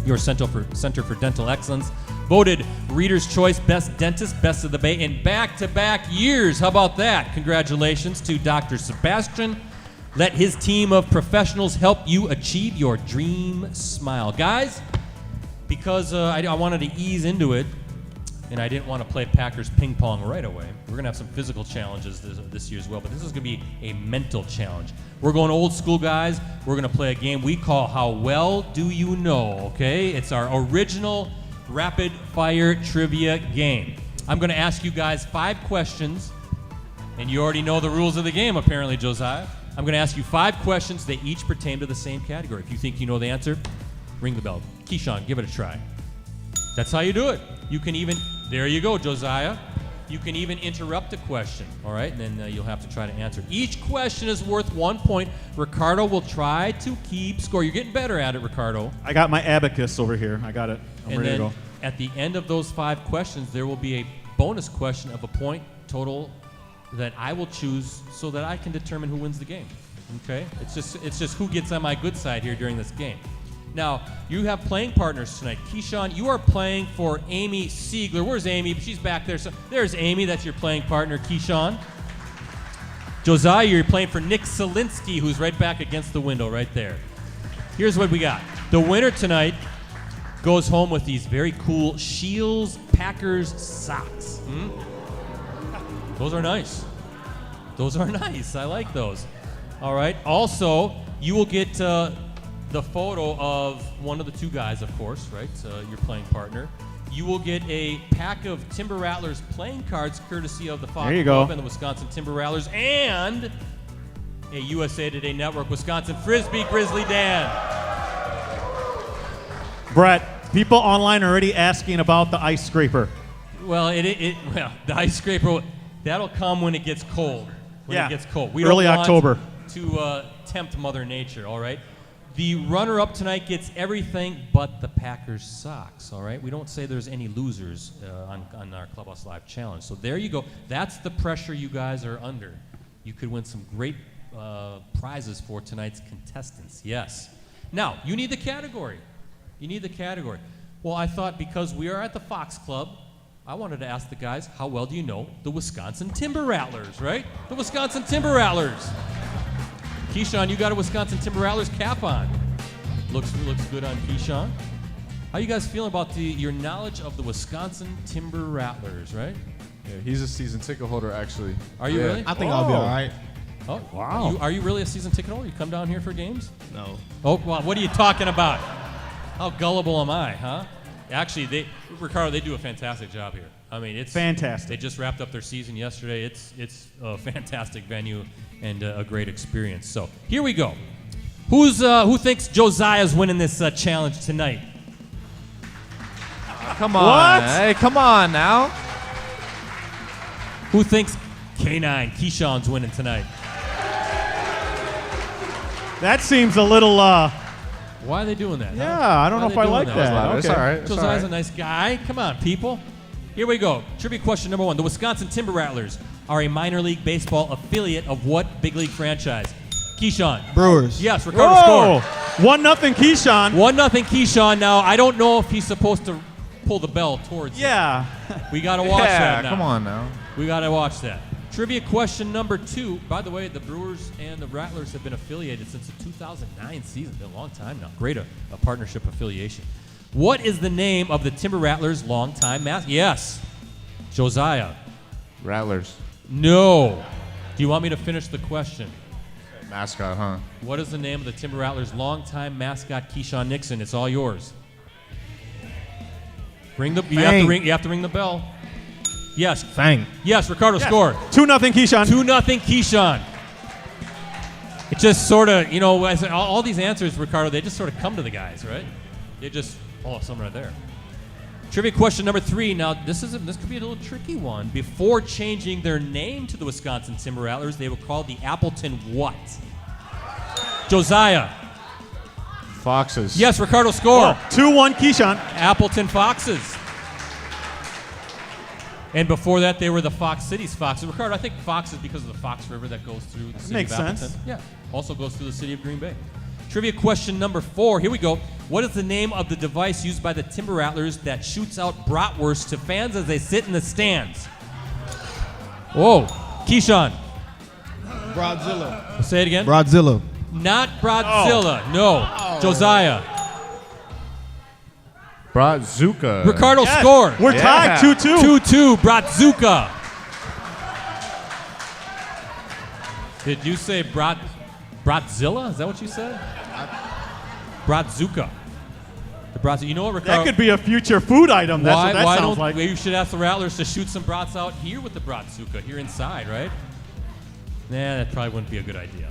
your center for dental excellence. Voted Reader's Choice Best Dentist, Best of the Bay in back-to-back years. How about that? Congratulations to Dr. Sebastian. Let his team of professionals help you achieve your dream smile. Guys, because I wanted to ease into it, and I didn't want to play Packers ping pong right away. We're going to have some physical challenges this year as well, but this is going to be a mental challenge. We're going old school, guys. We're going to play a game we call How Well Do You Know, okay? It's our original rapid fire trivia game. I'm going to ask you guys 5 questions, and you already know the rules of the game, apparently, Josiah. I'm going to ask you 5 questions. They each pertain to the same category. If you think you know the answer, ring the bell. Keisean, give it a try. That's how you do it. You can even, there you go, Josiah. You can even interrupt a question, all right? And then you'll have to try to answer. Each question is worth 1 point. Ricardo will try to keep score. You're getting better at it, Ricardo. I got my abacus over here. I got it. I'm ready to go. At the end of those 5 questions, there will be a bonus question of a point total that I will choose so that I can determine who wins the game, okay? It's just who gets on my good side here during this game. Now, you have playing partners tonight. Keisean, you are playing for Amy Siegler. Where's Amy? She's back there. So there's Amy. That's your playing partner, Keisean. Josiah, you're playing for Nick Solinsky, who's right back against the window right there. Here's what we got. The winner tonight goes home with these very cool Shields Packers socks. Those are nice. Those are nice. I like those. All right. Also, you will get the photo of one of the 2 guys, of course, right? Your playing partner. You will get a pack of Timber Rattlers playing cards, courtesy of the Fox Club and the Wisconsin Timber Rattlers, and a USA Today Network Wisconsin Frisbee Grizzly Dan. Brett, people online are already asking about the ice scraper. Well, well, the ice scraper, that'll come when it gets cold. When it gets cold. We early don't want October. To tempt Mother Nature, all right? The runner-up tonight gets everything but the Packers socks, all right? We don't say there's any losers on our Clubhouse Live Challenge. So there you go. That's the pressure you guys are under. You could win some great prizes for tonight's contestants, yes. Now, you need the category. You need the category. Well, I thought because we are at the Fox Club, I wanted to ask the guys, how well do you know the Wisconsin Timber Rattlers, right? The Wisconsin Timber Rattlers. Keisean, you got a Wisconsin Timber Rattlers cap on. Looks good on Keisean. How you guys feeling about your knowledge of the Wisconsin Timber Rattlers, right? Yeah, he's a season ticket holder, actually. Are you really? I think I'll be all right. Oh, wow. Are you really a season ticket holder? You come down here for games? No. Oh, well, what are you talking about? How gullible am I, huh? Actually, Ricardo, they do a fantastic job here. I mean, it's Fantastic. They just wrapped up their season yesterday. It's a fantastic venue and a great experience. So here we go. Who thinks Josiah's winning this challenge tonight? Come on. What? Hey, come on now. Who thinks Keisean's winning tonight? That seems a little. Why are they doing that? Yeah, huh? I don't Why know are if I they like doing that. It's Okay. all right. It's all Josiah's right. a nice guy. Come on, people. Here we go. Trivia question number 1. The Wisconsin Timber Rattlers are a minor league baseball affiliate of what big league franchise? Keisean. Brewers. Yes, Ricardo Whoa! scored. 1-0 Keisean. 1-0 Keisean. Now, I don't know if he's supposed to pull the bell towards you. Yeah. We got to watch Yeah, that now. come on now. We got to watch that. Trivia question number 2. By the way, the Brewers and the Rattlers have been affiliated since the 2009 season. Been a long time now. Great a partnership affiliation. What is the name of the Timber Rattlers' longtime mascot? Yes. Josiah. Rattlers. No. Do you want me to finish the question? Mascot, huh? What is the name of the Timber Rattlers' longtime mascot, Keisean Nixon? It's all yours. You have to ring the bell. Yes. Fang. Yes, Ricardo scored. 2-0 Keisean. 2-0 Keisean. It just sort of, all these answers, Ricardo, they just sort of come to the guys, right? They just, someone right there. Trivia question number 3. Now, this could be a little tricky one. Before changing their name to the Wisconsin Timber Rattlers, they were called the Appleton what? Josiah. Foxes. Yes, Ricardo scored. 2-1 Keisean. Appleton Foxes. And before that, they were the Fox Cities Foxes. Ricardo, I think Fox is because of the Fox River that goes through the city Makes of Appleton. sense. Yeah, also goes through the city of Green Bay. Trivia question number 4. Here we go. What is the name of the device used by the Timber Rattlers that shoots out bratwurst to fans as they sit in the stands? Whoa. Keisean. Broadzilla. Say it again. Broadzilla. Not Broadzilla. No. Josiah. Bratzuka. Ricardo scored. We're tied 2-2. 2-2, Bratzuka. Did you say Bratzilla? Is that what you said? Bratzuka. You know what, Ricardo? That could be a future food item. That's what that why sounds don't like. you should ask the Rattlers to shoot some brats out here with the Bratzuka, here inside, right? Nah, that probably wouldn't be a good idea.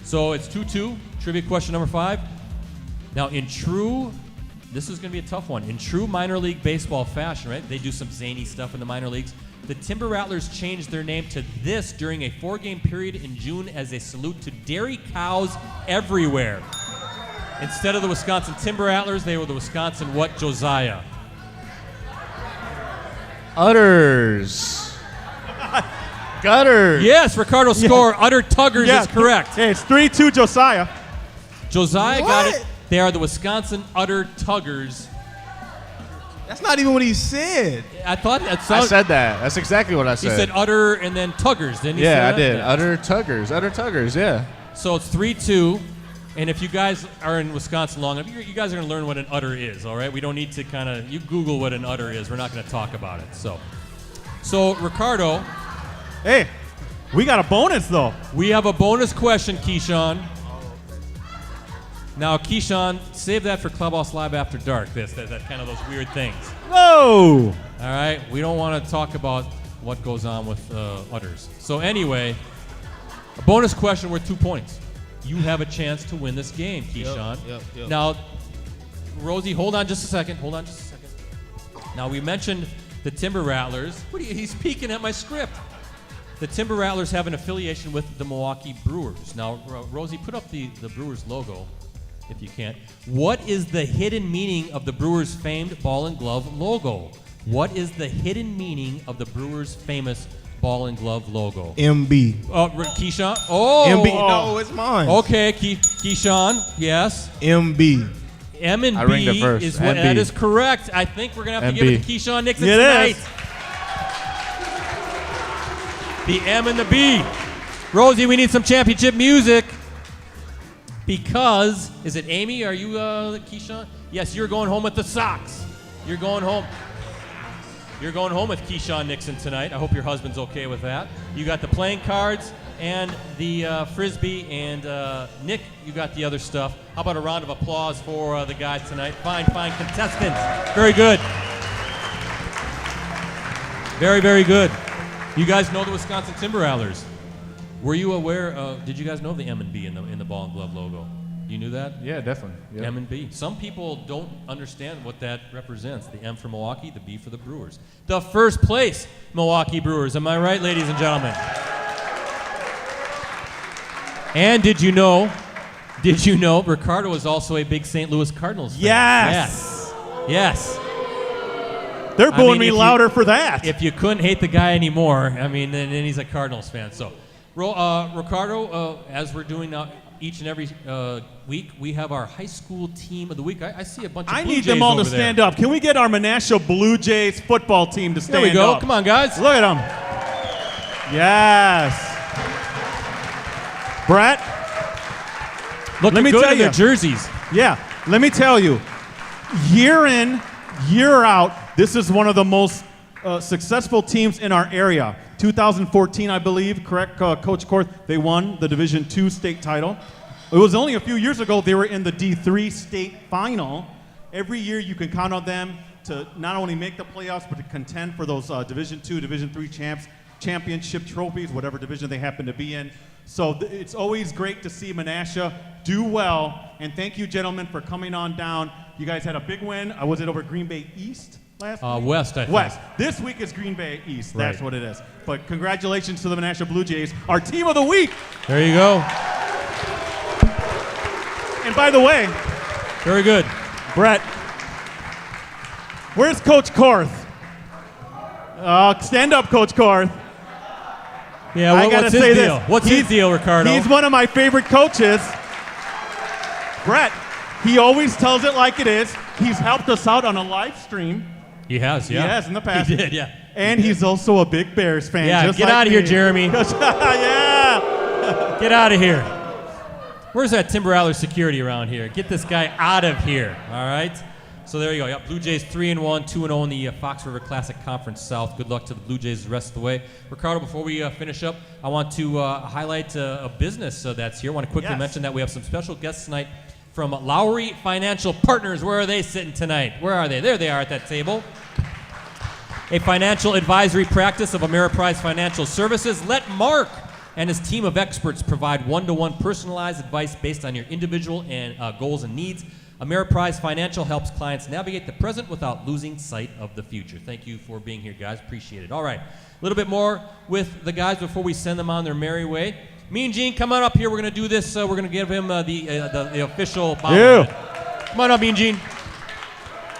So it's 2-2. Trivia question number 5. Now, this is going to be a tough one. In true minor league baseball fashion, right? They do some zany stuff in the minor leagues. The Timber Rattlers changed their name to this during a 4-game period in June as a salute to dairy cows everywhere. Instead of the Wisconsin Timber Rattlers, they were the Wisconsin what, Josiah? Udders. Gutters. Yes, Ricardo scored. Utter Tuggers is correct. Hey, it's 3-2 Josiah. Josiah got it. They are the Wisconsin Utter Tuggers. That's not even what he said. I thought that I sounded. said that. That's exactly what I He said. said Utter and then Tuggers, didn't he? say Yeah, I that? did. Yeah. Utter Tuggers. Utter Tuggers, yeah. So it's 3-2. And if you guys are in Wisconsin long enough, you guys are going to learn what an udder is, all right? We don't need to you Google what an udder is. We're not going to talk about it. So Ricardo. Hey, we got a bonus, though. We have a bonus question, Keisean. Now, Keisean, save that for Clubhouse Live After Dark, that kind of those weird things. Whoa! All right? We don't want to talk about what goes on with udders. So anyway, a bonus question worth 2 points. You have a chance to win this game, Keisean. Yep. Now, Rosie, hold on just a second. Now, we mentioned the Timber Rattlers. He's peeking at my script. The Timber Rattlers have an affiliation with the Milwaukee Brewers. Now, Rosie, put up the Brewers logo, if you can. What is the hidden meaning of the Brewers' famed ball and glove logo? What is the hidden meaning of the Brewers' famous ball and glove logo? MB. Keisean? Oh! MB. No, it's mine. Okay, Keisean, yes. MB. M and I ringed it B first. is what MB. that is correct. I think we're gonna have to give it to Keisean Nixon It tonight. is. The M and the B. Rosie, we need some championship music. Because, is it Amy? Are you Keisean? Yes, you're going home with the Sox. You're going home. You're going home with Keisean Nixon tonight. I hope your husband's okay with that. You got the playing cards. and the Frisbee, and Nick, you got the other stuff. How about a round of applause for the guys tonight? Fine contestants. Very good. Very, very good. You guys know the Wisconsin Timber Rattlers. Were you aware did you guys know the M&B in the ball and glove logo? You knew that? Yeah, definitely. Yep. M&B. Some people don't understand what that represents. The M for Milwaukee, the B for the Brewers. The first place Milwaukee Brewers. Am I right, ladies and gentlemen? And did you know Ricardo is also a big St. Louis Cardinals fan? Yes. They're booing me louder for that. If you couldn't hate the guy anymore, I mean, then he's a Cardinals fan. So, Ricardo, as we're doing now each and every week, we have our high school team of the week. I see a bunch of Blue Jays over there. I need them all to stand up. Can we get our Menasha Blue Jays football team to stand up? There we go. Come on, guys. Look at them. Yes. Brett, looking me good tell in their you. jerseys. Yeah, let me tell you, year in, year out, this is one of the most successful teams in our area. 2014, I believe, correct, Coach Korth, they won the Division II state title. It was only a few years ago they were in the D3 state final. Every year you can count on them to not only make the playoffs, but to contend for those Division II, Division III championship trophies, whatever division they happen to be in. So it's always great to see Menasha do well, and thank you, gentlemen, for coming on down. You guys had a big win. Was it over Green Bay East last week? West, I think. West. This week is Green Bay East. Right. That's what it is. But congratulations to the Menasha Blue Jays, our team of the week. There you go. And by the way, very good. Brett, where's Coach Korth? Stand up, Coach Korth. Yeah, I gotta what's his say deal? this. What's his deal, Ricardo? He's one of my favorite coaches. Brett, he always tells it like it is. He's helped us out on a live stream. He has, yeah. He has in the past. He did, yeah. And he's also a big Bears fan. Yeah, just get like out of here, me. Jeremy. Yeah. Get out of here. Where's that Timber Rattler security around here? Get this guy out of here, all right? So there you go. Yeah, Blue Jays 3-1, 2-0 in the Fox River Classic Conference South. Good luck to the Blue Jays the rest of the way. Ricardo, before we finish up, I want to highlight a business that's here. I want to quickly mention that we have some special guests tonight from Lowry Financial Partners. Where are they sitting tonight? Where are they? There they are at that table. A financial advisory practice of Ameriprise Financial Services. Let Mark and his team of experts provide one-to-one personalized advice based on your individual and goals and needs. Ameriprise Financial helps clients navigate the present without losing sight of the future. Thank you for being here, guys. Appreciate it. All right, a little bit more with the guys before we send them on their merry way. Mean Gene, come on up here. We're going to do this. We're going to give him the official bobblehead. Come on up, Mean Gene.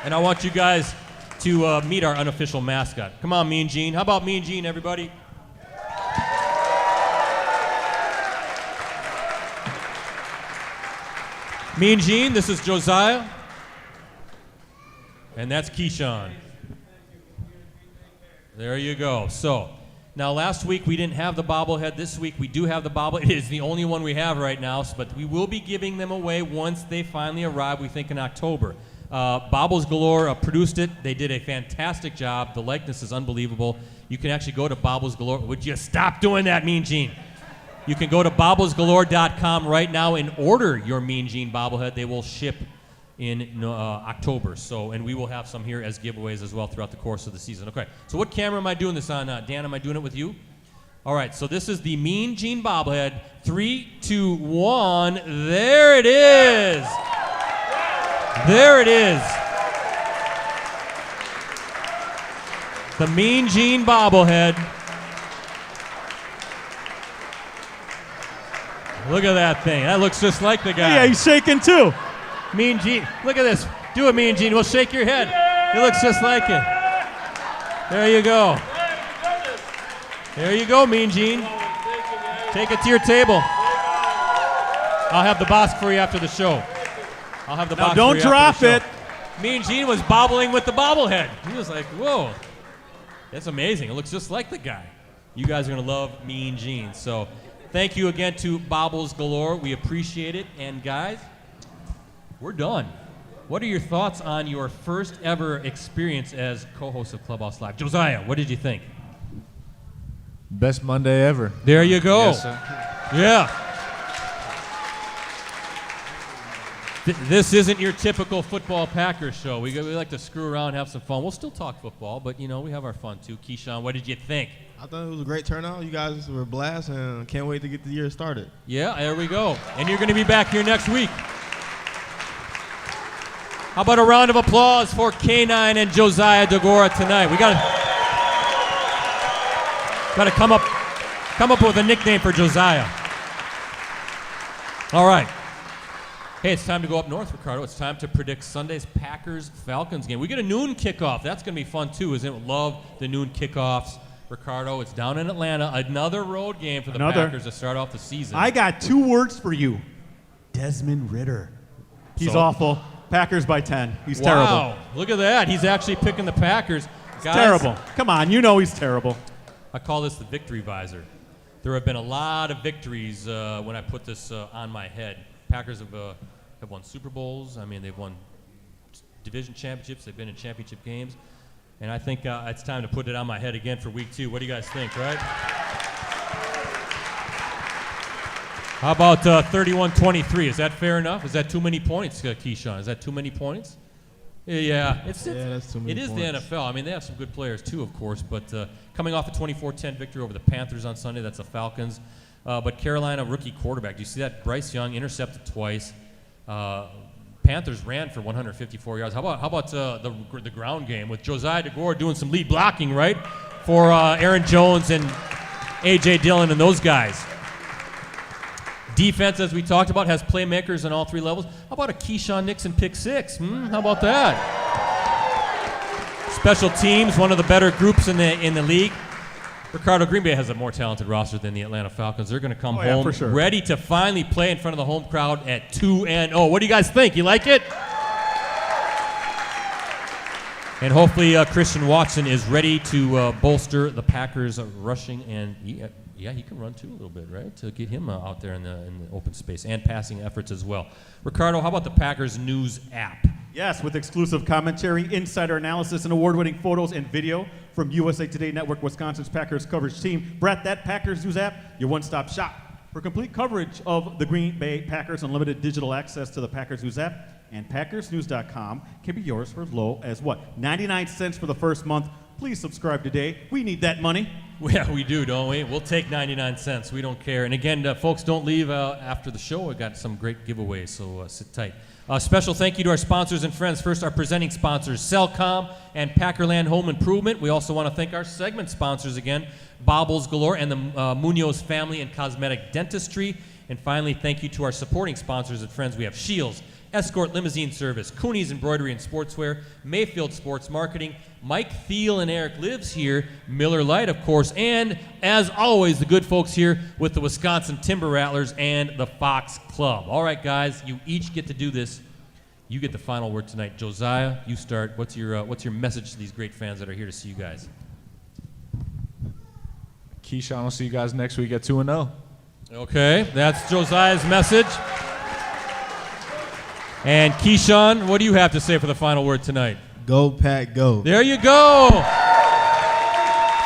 And I want you guys to meet our unofficial mascot. Come on, Mean Gene. How about Mean Gene, everybody? Mean Gene, this is Josiah. And that's Keisean. There you go. So, now last week we didn't have the bobblehead. This week we do have the bobblehead. It is the only one we have right now, but we will be giving them away once they finally arrive, we think in October. Bobbles Galore produced it. They did a fantastic job. The likeness is unbelievable. You can actually go to Bobbles Galore. Would you stop doing that, Mean Gene? You can go to bobblesgalore.com right now and order your Mean Gene bobblehead. They will ship in October. So, and we will have some here as giveaways as well throughout the course of the season. Okay, so what camera am I doing this on? Dan, am I doing it with you? All right, so this is the Mean Gene bobblehead. 3, 2, 1. There it is. There it is. The Mean Gene bobblehead. Look at that thing. That looks just like the guy. Yeah, he's shaking too. Mean Gene. Look at this. Do it, Mean Gene. We'll shake your head. It looks just like it. There you go. There you go, Mean Gene. Take it to your table. I'll have the box for you after the show. I'll have the box for you after the show. Don't drop it. Mean Gene was bobbling with the bobblehead. He was like, whoa. That's amazing. It looks just like the guy. You guys are going to love Mean Gene. So thank you again to Bobbles Galore. We appreciate it. And guys, we're done. What are your thoughts on your first ever experience as co-host of Clubhouse Live? Josiah, what did you think? Best Monday ever. There you go. Yes, sir. Yeah. This isn't your typical football Packers show. We like to screw around, have some fun. We'll still talk football, but, you know, we have our fun, too. Keisean, what did you think? I thought it was a great turnout. You guys were a blast, and can't wait to get the year started. Yeah, there we go. And you're going to be back here next week. How about a round of applause for Keisean and Josiah Deguara tonight? We got to come up with a nickname for Josiah. All right. Hey, it's time to go up north, Ricardo. It's time to predict Sunday's Packers-Falcons game. We get a noon kickoff. That's going to be fun, too, isn't it? Love the noon kickoffs. Ricardo, it's down in Atlanta. Another road game for the Packers to start off the season. I got 2 words for you. Desmond Ridder. He's awful. Packers by 10. He's terrible. Wow, look at that. He's actually picking the Packers. Guys, terrible. Come on, you know he's terrible. I call this the victory visor. There have been a lot of victories when I put this on my head. Packers have won Super Bowls. I mean, they've won division championships. They've been in championship games. And I think it's time to put it on my head again for week 2. What do you guys think, right? How about 31-23? Is that fair enough? Is that too many points, Keisean? Is that too many points? Yeah, that's too many It is points. the NFL. I mean, they have some good players too, of course. But coming off a 24-10 victory over the Panthers on Sunday, that's the Falcons. But Carolina rookie quarterback. Do you see that? Bryce Young intercepted twice. Panthers ran for 154 yards. How about the ground game with Josiah Deguara doing some lead blocking, right, for Aaron Jones and A.J. Dillon and those guys. Defense, as we talked about, has playmakers on all 3 levels. How about a Keisean Nixon pick 6? How about that? Special teams, one of the better groups in the league. Ricardo, Green Bay has a more talented roster than the Atlanta Falcons. They're going to come home for sure. ready to finally play in front of the home crowd at 2-0. What do you guys think? You like it? And hopefully Christian Watson is ready to bolster the Packers' rushing, and he can run too a little bit, right? To get him out there in the open space and passing efforts as well. Ricardo, how about the Packers News app? Yes, with exclusive commentary, insider analysis, and award-winning photos and video from USA Today Network, Wisconsin's Packers coverage team. Brett, that Packers News app, your one-stop shop for complete coverage of the Green Bay Packers. Unlimited digital access to the Packers News app and PackersNews.com can be yours for as low as what? 99 cents for the first month. Please subscribe today. We need that money. Yeah, we do, don't we? We'll take 99 cents. We don't care. And again, folks, don't leave after the show. I got some great giveaways, so sit tight. Special thank you to our sponsors and friends. First, our presenting sponsors, Cellcom and Packerland Home Improvement. We also want to thank our segment sponsors again, Bobbles Galore and the Munoz Family and Cosmetic Dentistry. And finally, thank you to our supporting sponsors and friends. We have Shields, Escort Limousine Service, Cooney's Embroidery and Sportswear, Mayfield Sports Marketing, Mike Thiel and Eric Lives here, Miller Lite, of course, and, as always, the good folks here with the Wisconsin Timber Rattlers and the Fox Club. All right, guys, you each get to do this. You get the final word tonight. Josiah, you start. What's your message to these great fans that are here to see you guys? Keisean, I'll see you guys next week at 2-0. Okay, that's Josiah's message. And Keisean, what do you have to say for the final word tonight? Go, Pack, go. There you go.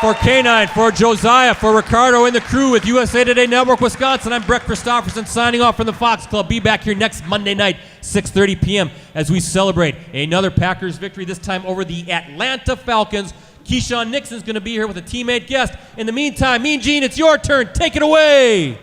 For Keisean, for Josiah, for Ricardo and the crew with USA Today Network Wisconsin, I'm Brett Christopherson signing off from the Fox Club. Be back here next Monday night, 6:30 p.m. as we celebrate another Packers victory, this time over the Atlanta Falcons. Keisean Nixon's going to be here with a teammate guest. In the meantime, Mean Gene, it's your turn. Take it away.